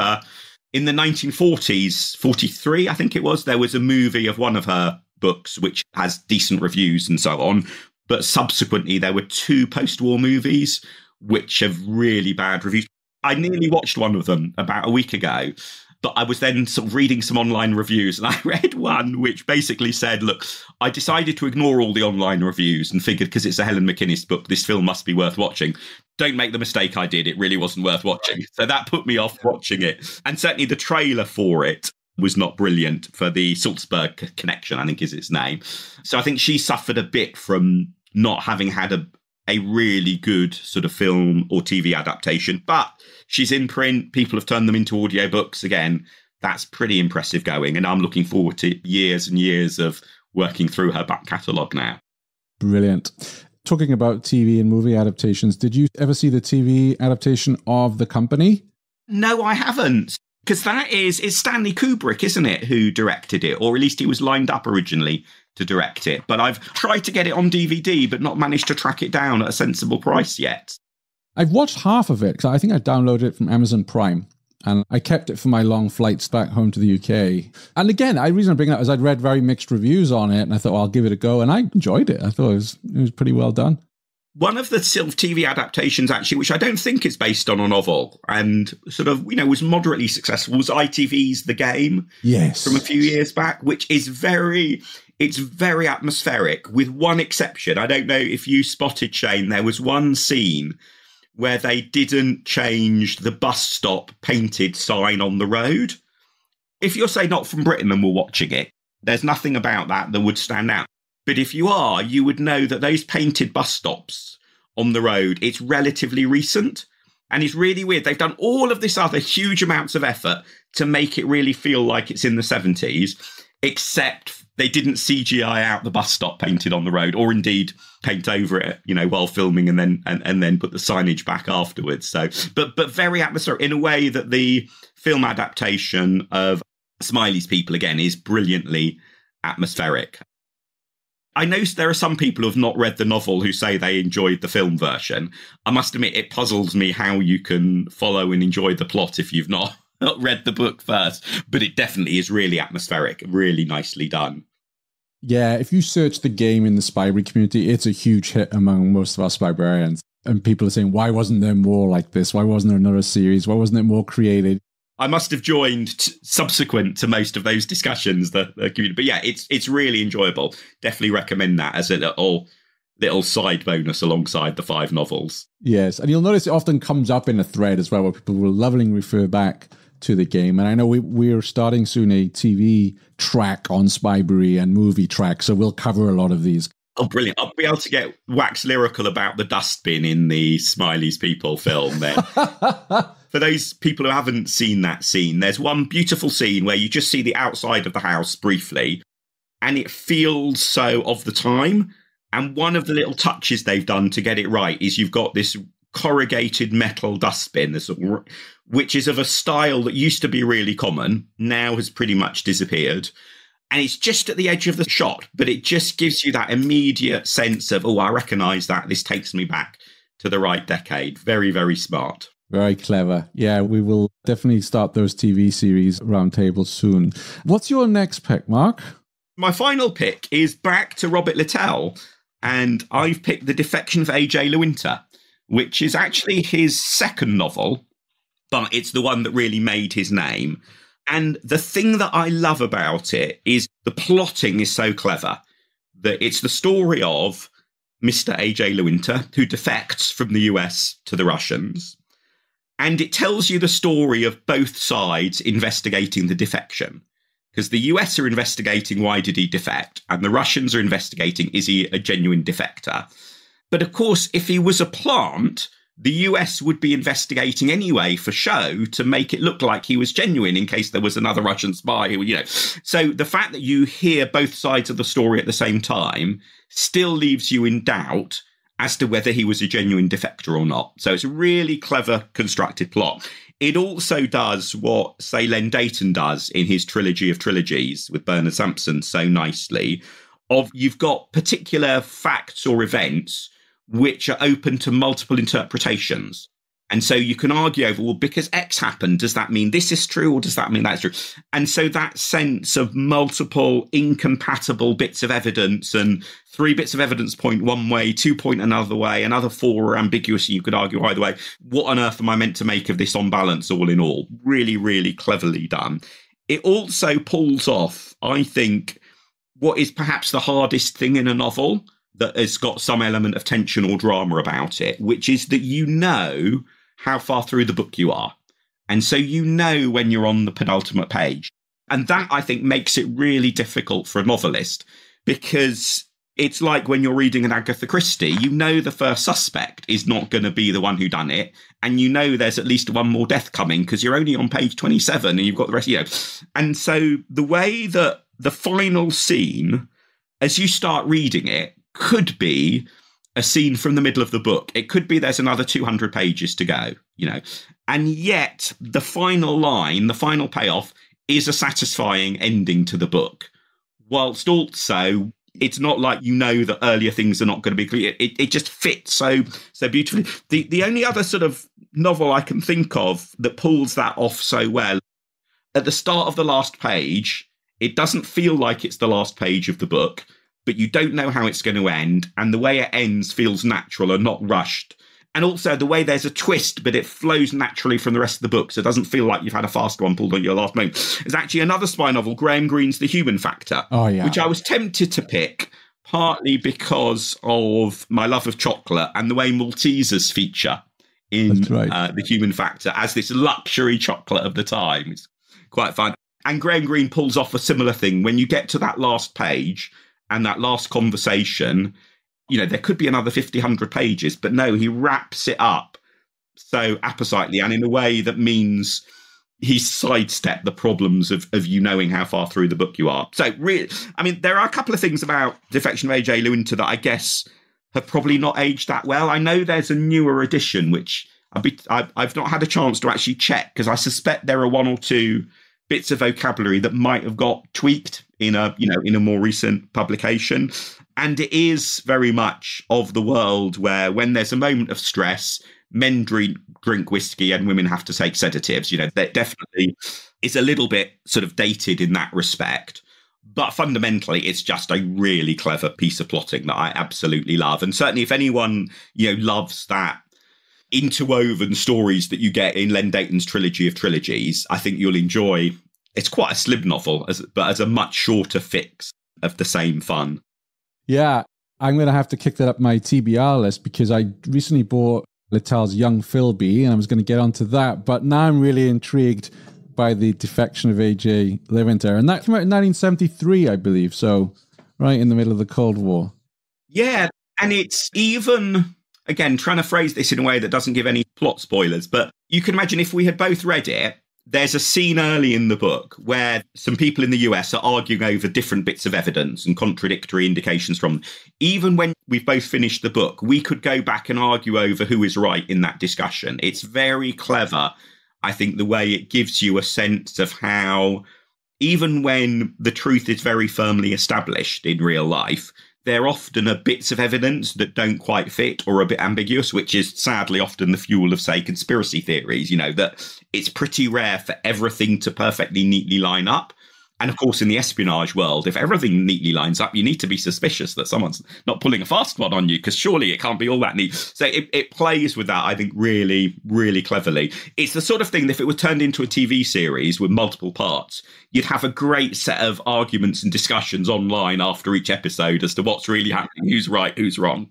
S1: in the 1940s, 43, I think it was, there was a movie of one of her books, which has decent reviews and so on. But subsequently, there were 2 post-war movies, which have really bad reviews. I nearly watched one of them about a week ago. But I was then sort of reading some online reviews and I read one which basically said, look, I decided to ignore all the online reviews and figured because it's a Helen McInnes book, this film must be worth watching. Don't make the mistake I did. It really wasn't worth watching. So that put me off watching it. And certainly the trailer for it was not brilliant, for the Salzburg Connection, I think is its name. So I think she suffered a bit from not having had a really good sort of film or TV adaptation, but she's in print. People have turned them into audiobooks again. That's pretty impressive going. And I'm looking forward to years and years of working through her back catalogue now. Brilliant.
S3: Talking about TV and movie adaptations, did you ever see the TV adaptation of The Company?
S1: No, I haven't. Because it's Stanley Kubrick, isn't it, who directed it? Or at least he was lined up originally to direct it. But I've tried to get it on DVD, but not managed to track it down at a sensible price yet.
S3: I've watched half of it, because I think I downloaded it from Amazon Prime. And I kept it for my long flights back home to the UK. And again, the reason I bring it up is I'd read very mixed reviews on it, and I thought, well, I'll give it a go. And I enjoyed it. I thought it was pretty well done.
S1: One of the sort of TV adaptations, actually, which I don't think is based on a novel and sort of, was moderately successful, was ITV's The Game.
S3: Yes.
S1: From a few years back, which is very atmospheric, with one exception. I don't know if you spotted, Shane, there was one scene where they didn't change the bus stop painted sign on the road. If you're, say, not from Britain and were watching it, there's nothing about that would stand out. But if you are, you would know that those painted bus stops on the road, it's relatively recent. And it's really weird. They've done all of this other huge amounts of effort to make it really feel like it's in the 70s, except they didn't CGI out the bus stop painted on the road, or indeed paint over it, while filming and then put the signage back afterwards. So, but very atmospheric in a way that the film adaptation of Smiley's People, again, is brilliantly atmospheric. I know there are some people who have not read the novel who say they enjoyed the film version. I must admit, it puzzles me how you can follow and enjoy the plot if you've not read the book first. But it definitely is really atmospheric, really nicely done.
S3: Yeah, if you search The Game in the Spybrary community, it's a huge hit among most of our Spybrarians. And people are saying, why wasn't there more like this? Why wasn't there another series? Why wasn't it more created?
S1: I must have joined subsequent to most of those discussions, the community. But yeah, it's really enjoyable. Definitely recommend that as a little side bonus alongside the 5 novels.
S3: Yes, and you'll notice it often comes up in a thread as well, where people will lovingly refer back to The Game. And I know we're starting soon a TV track on Spybrary and movie track, so we'll cover a lot of these.
S1: Oh, brilliant. I'll be able to get wax lyrical about the dustbin in the Smiley's People film then. For those people who haven't seen that scene, there's one beautiful scene where you just see the outside of the house briefly, and it feels so of the time. And one of the little touches they've done to get it right is you've got this corrugated metal dustbin, which is of a style that used to be really common, now has pretty much disappeared. And it's just at the edge of the shot, but it just gives you that immediate sense of, oh, I recognise that. This takes me back to the right decade. Very, very smart.
S3: Very clever. Yeah, we will definitely start those TV series roundtables soon. What's your next pick, Mark?
S1: My final pick is back to Robert Littell, and I've picked The Defection of A.J. Lewinter, which is actually his second novel, but it's the one that really made his name. And the thing that I love about it is the plotting is so clever that it's the story of Mr. A.J. Lewinter, who defects from the US to the Russians. And it tells you the story of both sides investigating the defection. Because the US are investigating why did he defect, and the Russians are investigating is he a genuine defector. But of course, if he was a plant, the US would be investigating anyway for show to make it look like he was genuine in case there was another Russian spy who, you know. So the fact that you hear both sides of the story at the same time still leaves you in doubt as to whether he was a genuine defector or not. So it's a really clever constructed plot. It also does what, say, Len Deighton does in his trilogy of trilogies with Bernard Sampson so nicely, of you've got particular facts or events which are open to multiple interpretations. And so you can argue over, well, because X happened, does that mean this is true or does that mean that's true? And so that sense of multiple incompatible bits of evidence and 3 bits of evidence point one way, 2 point another way, another 4 are ambiguous, and you could argue either way. What on earth am I meant to make of this on balance all in all? Really, really cleverly done. It also pulls off, I think, what is perhaps the hardest thing in a novel that has got some element of tension or drama about it, which is that you know how far through the book you are. And so you know when you're on the penultimate page. And that, I think, makes it really difficult for a novelist, because it's like when you're reading an Agatha Christie, you know the first suspect is not going to be the one who done it. And you know there's at least one more death coming because you're only on page 27 and you've got the rest, you know. And so the way that the final scene, as you start reading it, could be a scene from the middle of the book. It could be there's another 200 pages to go, you know. And yet the final line, the final payoff, is a satisfying ending to the book. Whilst also, it's not like you know that earlier things are not going to be clear. It just fits so beautifully. The only other sort of novel I can think of that pulls that off so well, at the start of the last page, it doesn't feel like it's the last page of the book, but you don't know how it's going to end. And the way it ends feels natural and not rushed. And also the way there's a twist, but it flows naturally from the rest of the book. So it doesn't feel like you've had a fast one pulled on your last moment. There's actually another spy novel, Graham Greene's The Human Factor, which I was tempted to pick, partly because of my love of chocolate and the way Maltesers feature in The Human Factor as this luxury chocolate of the time. It's quite fun. And Graham Greene pulls off a similar thing. When you get to that last page and that last conversation, you know, there could be another 50, 100 pages, but no, he wraps it up so appositely and in a way that means he's sidestepped the problems of you knowing how far through the book you are. So really, I mean, there are a couple of things about Defection of A.J. Lewinter that I guess have probably not aged that well. I know there's a newer edition, which I've not had a chance to actually check, because I suspect there are 1 or 2 bits of vocabulary that might have got tweaked in a more recent publication. And it is very much of the world where when there's a moment of stress, men drink whiskey and women have to take sedatives. You know, that definitely is a little bit sort of dated in that respect. But fundamentally, it's just a really clever piece of plotting that I absolutely love. And certainly if anyone, you know, loves that interwoven stories that you get in Len Deighton's trilogy of trilogies, I think you'll enjoy. It's quite a slim novel, but as a much shorter fix of the same fun.
S3: Yeah, I'm going to have to kick that up my TBR list, because I recently bought Littell's Young Philby and I was going to get onto that. But now I'm really intrigued by The Defection of A.J. Lewinter. And that came out in 1973, I believe. So right in the middle of the Cold War. Yeah,
S1: and it's even, again, trying to phrase this in a way that doesn't give any plot spoilers, but you can imagine if we had both read it There's a scene early in the book where some people in the US are arguing over different bits of evidence and contradictory indications from them. Even when we've both finished the book, we could go back and argue over who is right in that discussion. It's very clever, I think, the way it gives you a sense of how, even when the truth is very firmly established in real life, there often are bits of evidence that don't quite fit or are a bit ambiguous, which is sadly often the fuel of, say, conspiracy theories, that it's pretty rare for everything to perfectly neatly line up. And of course, in the espionage world, if everything neatly lines up, you need to be suspicious that someone's not pulling a fast one on you, because surely it can't be all that neat. So it plays with that, I think, really, really cleverly. It's the sort of thing that if it were turned into a TV series with multiple parts, you'd have a great set of arguments and discussions online after each episode as to what's really happening, who's right, who's wrong.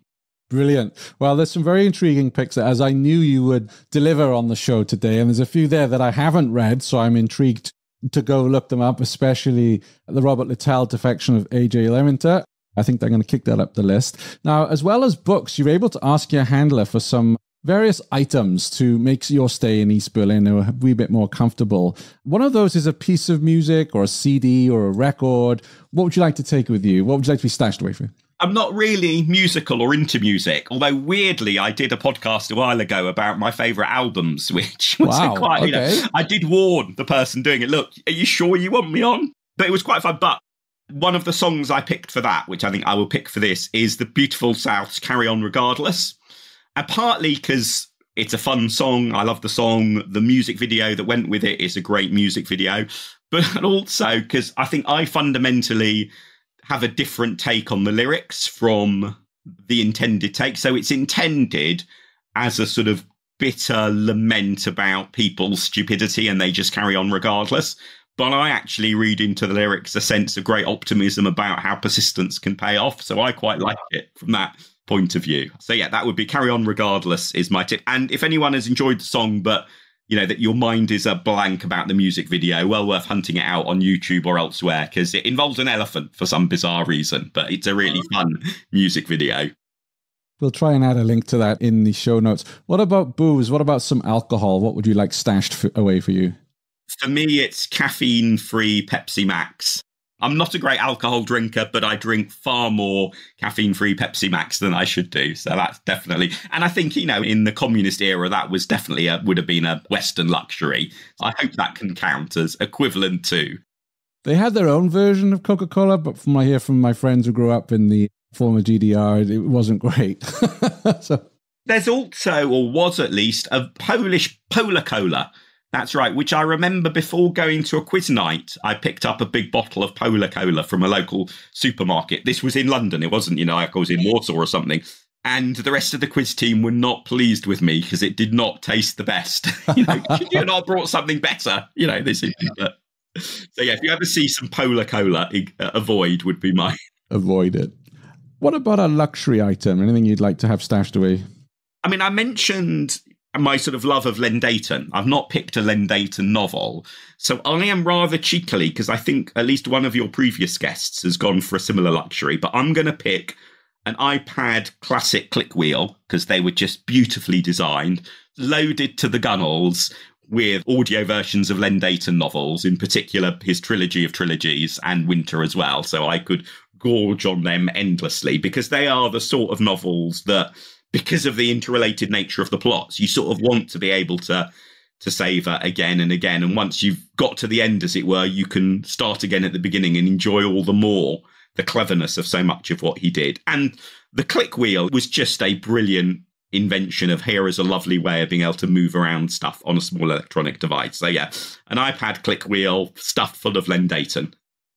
S3: Brilliant. Well, there's some very intriguing picks as I knew you would deliver on the show today. And there's a few there that I haven't read, so I'm intrigued to go look them up, especially the Robert Littell defection of A.J. Lementer. I think they're going to kick that up the list. Now, as well as books, you're able to ask your handler for some various items to make your stay in East Berlin a wee bit more comfortable. One of those is a piece of music or a CD or a record. What would you like to take with you? What would you like to be stashed away from?
S1: I'm not really musical or into music, although weirdly I did a podcast a while ago about my favourite albums, which was quite,
S3: okay.
S1: I did warn the person doing it, look, are you sure you want me on? But it was quite fun. But one of the songs I picked for that, which I think I will pick for this, is the Beautiful South's Carry On Regardless. And partly because it's a fun song, I love the song, the music video that went with it is a great music video, but also because I think I fundamentally have a different take on the lyrics from the intended take. So it's intended as a sort of bitter lament about people's stupidity and they just carry on regardless. But I actually read into the lyrics a sense of great optimism about how persistence can pay off. So I quite like it from that point of view. So yeah, that would be Carry On Regardless is my tip. And if anyone has enjoyed the song, but that your mind is a blank about the music video, well worth hunting it out on YouTube or elsewhere, because it involves an elephant for some bizarre reason, but it's a really fun music video.
S3: We'll try and add a link to that in the show notes. What about booze? What about some alcohol? What would you like stashed away for you?
S1: For me, it's caffeine-free Pepsi Max. I'm not a great alcohol drinker, but I drink far more caffeine-free Pepsi Max than I should do. So that's definitely, and I think, in the communist era, that was definitely would have been a Western luxury. I hope that can count as equivalent to.
S3: They had their own version of Coca-Cola, but from what I hear from my friends who grew up in the former GDR, it wasn't great. So.
S1: There's also, or was at least, a Polish Polar Cola. That's right, which I remember before going to a quiz night, I picked up a big bottle of Polar Cola from a local supermarket. This was in London. It wasn't, I was in Warsaw or something. And the rest of the quiz team were not pleased with me because it did not taste the best. Could you not brought something better? This is. So yeah, if you ever see some Polar Cola, avoid would be my.
S3: Avoid it. What about a luxury item? Anything you'd like to have stashed away?
S1: I mean, I mentioned my sort of love of Len Deighton. I've not picked a Len Deighton novel. So I am rather cheekily, because I think at least one of your previous guests has gone for a similar luxury, but I'm going to pick an iPad classic click wheel, because they were just beautifully designed, loaded to the gunnels with audio versions of Len Deighton novels, in particular his trilogy of trilogies and Winter as well. So I could gorge on them endlessly, because they are the sort of novels that, because of the interrelated nature of the plots, you sort of want to be able to savour again and again. And once you've got to the end, as it were, you can start again at the beginning and enjoy all the more the cleverness of so much of what he did. And the click wheel was just a brilliant invention of here is a lovely way of being able to move around stuff on a small electronic device. So yeah, an iPad click wheel stuffed full of Len Deighton.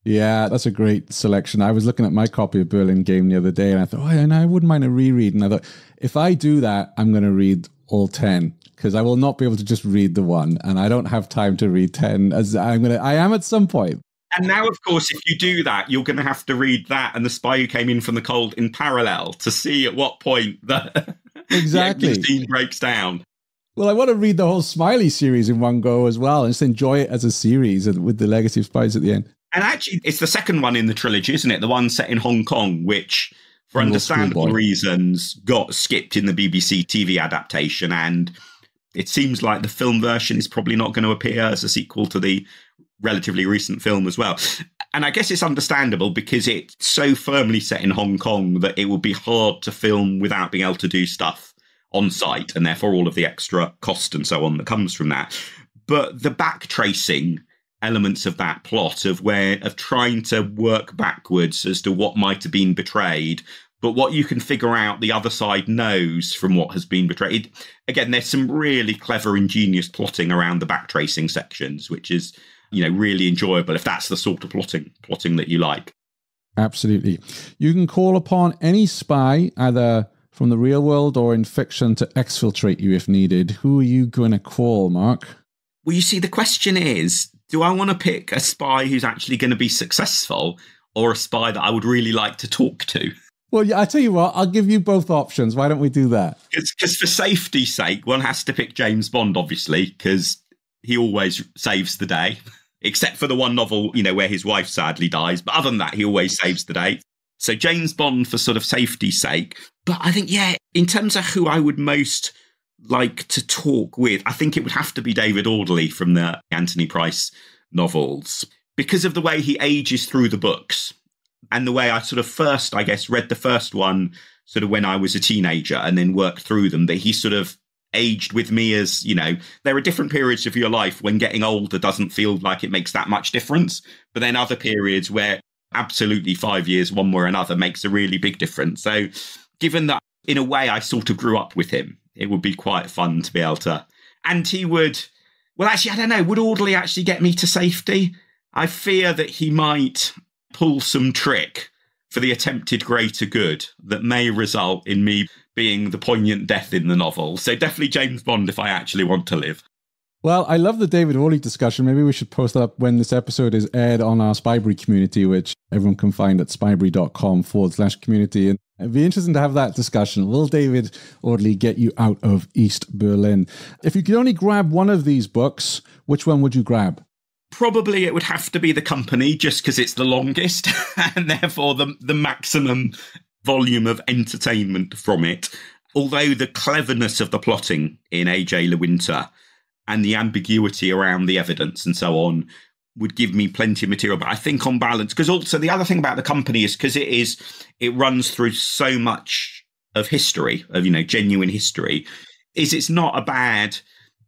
S3: Yeah, that's a great selection. I was looking at my copy of Berlin Game the other day and I thought, and I wouldn't mind a reread. And I thought, if I do that, I'm going to read all 10 because I will not be able to just read the one. And I don't have time to read 10 as I am at some point.
S1: And now, of course, if you do that, you're going to have to read that and The Spy Who Came In From the Cold in parallel to see at what point the scene breaks down.
S3: Well, I want to read the whole Smiley series in one go as well and just enjoy it as a series with the Legacy of Spies at the end.
S1: And actually, it's the second one in the trilogy, isn't it? The one set in Hong Kong, which, for understandable reasons, got skipped in the BBC TV adaptation. And It seems like the film version is probably not going to appear as a sequel to the relatively recent film as well. And I guess it's understandable because it's so firmly set in Hong Kong that it would be hard to film without being able to do stuff on site, and therefore all of the extra cost and so on that comes from that. But the back tracing elements of that plot of trying to work backwards as to what might have been betrayed, but what you can figure out the other side knows from what has been betrayed. Again, there's some really clever, ingenious plotting around the back tracing sections, which is, really enjoyable if that's the sort of plotting that you like.
S3: Absolutely. You can call upon any spy, either from the real world or in fiction, to exfiltrate you if needed. Who are you going to call, Mark?
S1: Well, you see, the question is, do I want to pick a spy who's actually going to be successful or a spy that I would really like to talk to?
S3: Well, yeah, I tell you what, I'll give you both options. Why don't we do that?
S1: Because for safety's sake, one has to pick James Bond, obviously, because he always saves the day, except for the one novel, where his wife sadly dies. But other than that, he always saves the day. So James Bond for sort of safety's sake. But I think, in terms of who I would most like to talk with, I think it would have to be David Audley from the Anthony Price novels, because of the way he ages through the books and the way I sort of first, I guess, read the first one sort of when I was a teenager and then worked through them, that he sort of aged with me as, there are different periods of your life when getting older doesn't feel like it makes that much difference. But then other periods where absolutely 5 years, one way or another, makes a really big difference. So given that, in a way, I sort of grew up with him, it would be quite fun to be able to. And he would, well, actually, I don't know, would Audley actually get me to safety? I fear that he might pull some trick for the attempted greater good that may result in me being the poignant death in the novel. So definitely James Bond if I actually want to live.
S3: Well, I love the David Audley discussion. Maybe we should post that up when this episode is aired on our Spybrary community, which everyone can find at spybrary.com/community. And it'd be interesting to have that discussion. Will David Audley get you out of East Berlin? If you could only grab one of these books, which one would you grab?
S1: Probably it would have to be The Company, just because it's the longest and therefore the maximum volume of entertainment from it. Although the cleverness of the plotting in A.J. Le Winter and the ambiguity around the evidence and so on would give me plenty of material. But I think on balance, because also the other thing about The Company is because it runs through so much of history, of, genuine history, is it's not a bad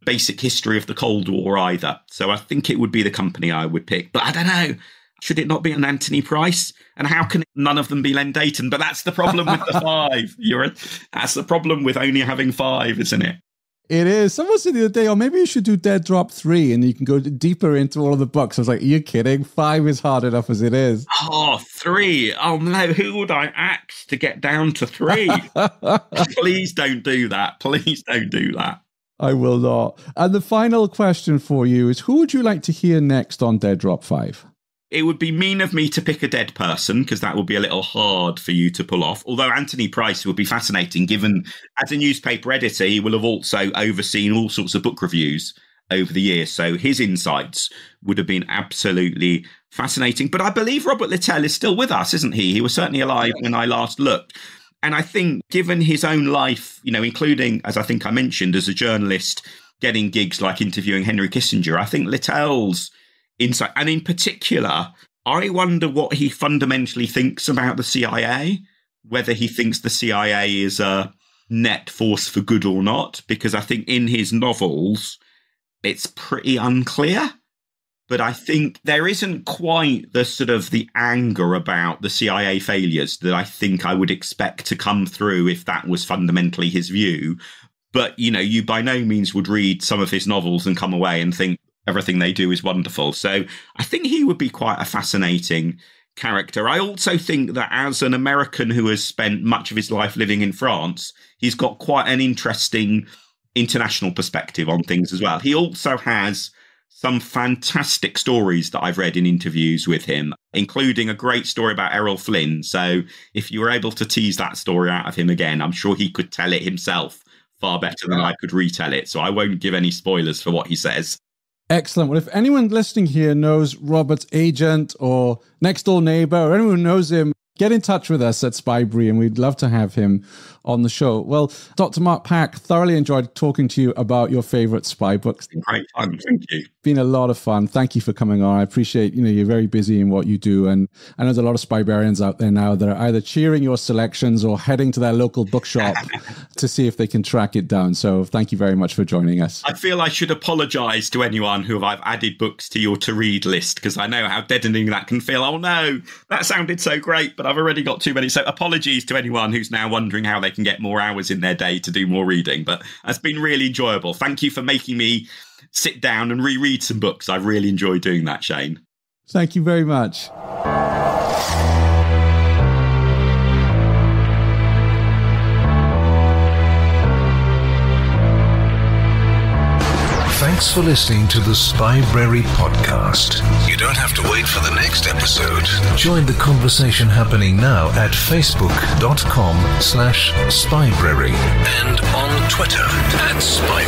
S1: basic history of the Cold War either. So I think it would be The Company I would pick. But I don't know. Should it not be an Anthony Price? And how can none of them be Len Dayton? But that's the problem with the five. That's the problem with only having five, isn't it?
S3: It is. Someone said the other day, maybe you should do Dead Drop 3 and you can go deeper into all of the books. I was like, are you kidding? 5 is hard enough as it is.
S1: Oh, 3. Oh, no. Who would I axe to get down to 3? Please don't do that. Please don't do that.
S3: I will not. And the final question for you is, who would you like to hear next on Dead Drop 5?
S1: It would be mean of me to pick a dead person, because that would be a little hard for you to pull off. Although Anthony Price would be fascinating, given as a newspaper editor, he will have also overseen all sorts of book reviews over the years. So his insights would have been absolutely fascinating. But I believe Robert Littell is still with us, isn't he? He was certainly alive when I last looked. And I think given his own life, including, as I think I mentioned, as a journalist, getting gigs like interviewing Henry Kissinger, I think Littell's insight, and in particular, I wonder what he fundamentally thinks about the CIA, whether he thinks the CIA is a net force for good or not, because I think in his novels, it's pretty unclear. But I think there isn't quite the sort of the anger about the CIA failures that I think I would expect to come through if that was fundamentally his view. But, you by no means would read some of his novels and come away and think everything they do is wonderful. So I think he would be quite a fascinating character. I also think that as an American who has spent much of his life living in France, he's got quite an interesting international perspective on things as well. He also has some fantastic stories that I've read in interviews with him, including a great story about Errol Flynn. So if you were able to tease that story out of him again, I'm sure he could tell it himself far better than I could retell it. So I won't give any spoilers for what he says.
S3: Excellent. Well, if anyone listening here knows Robert's agent or next door neighbor or anyone who knows him, get in touch with us at Spybrary, and we'd love to have him on the show. Well, Dr. Mark Pack, thoroughly enjoyed talking to you about your favorite spy books.
S1: It's been great fun. Thank you.
S3: Been a lot of fun. Thank you for coming on. I appreciate, you're very busy in what you do. And I know there's a lot of Spybrarians out there now that are either cheering your selections or heading to their local bookshop to see if they can track it down. So thank you very much for joining us.
S1: I feel I should apologise to anyone who I've added books to your to-read list, because I know how deadening that can feel. Oh no, that sounded so great, but I've already got too many. So apologies to anyone who's now wondering how they can get more hours in their day to do more reading. But it's been really enjoyable. Thank you for making me sit down and reread some books. I've really enjoyed doing that, Shane.
S3: Thank you very much.
S2: Thanks for listening to the Spybrary podcast. You don't have to wait for the next episode. Join the conversation happening now at facebook.com/Spybrary and on Twitter @Spybrary.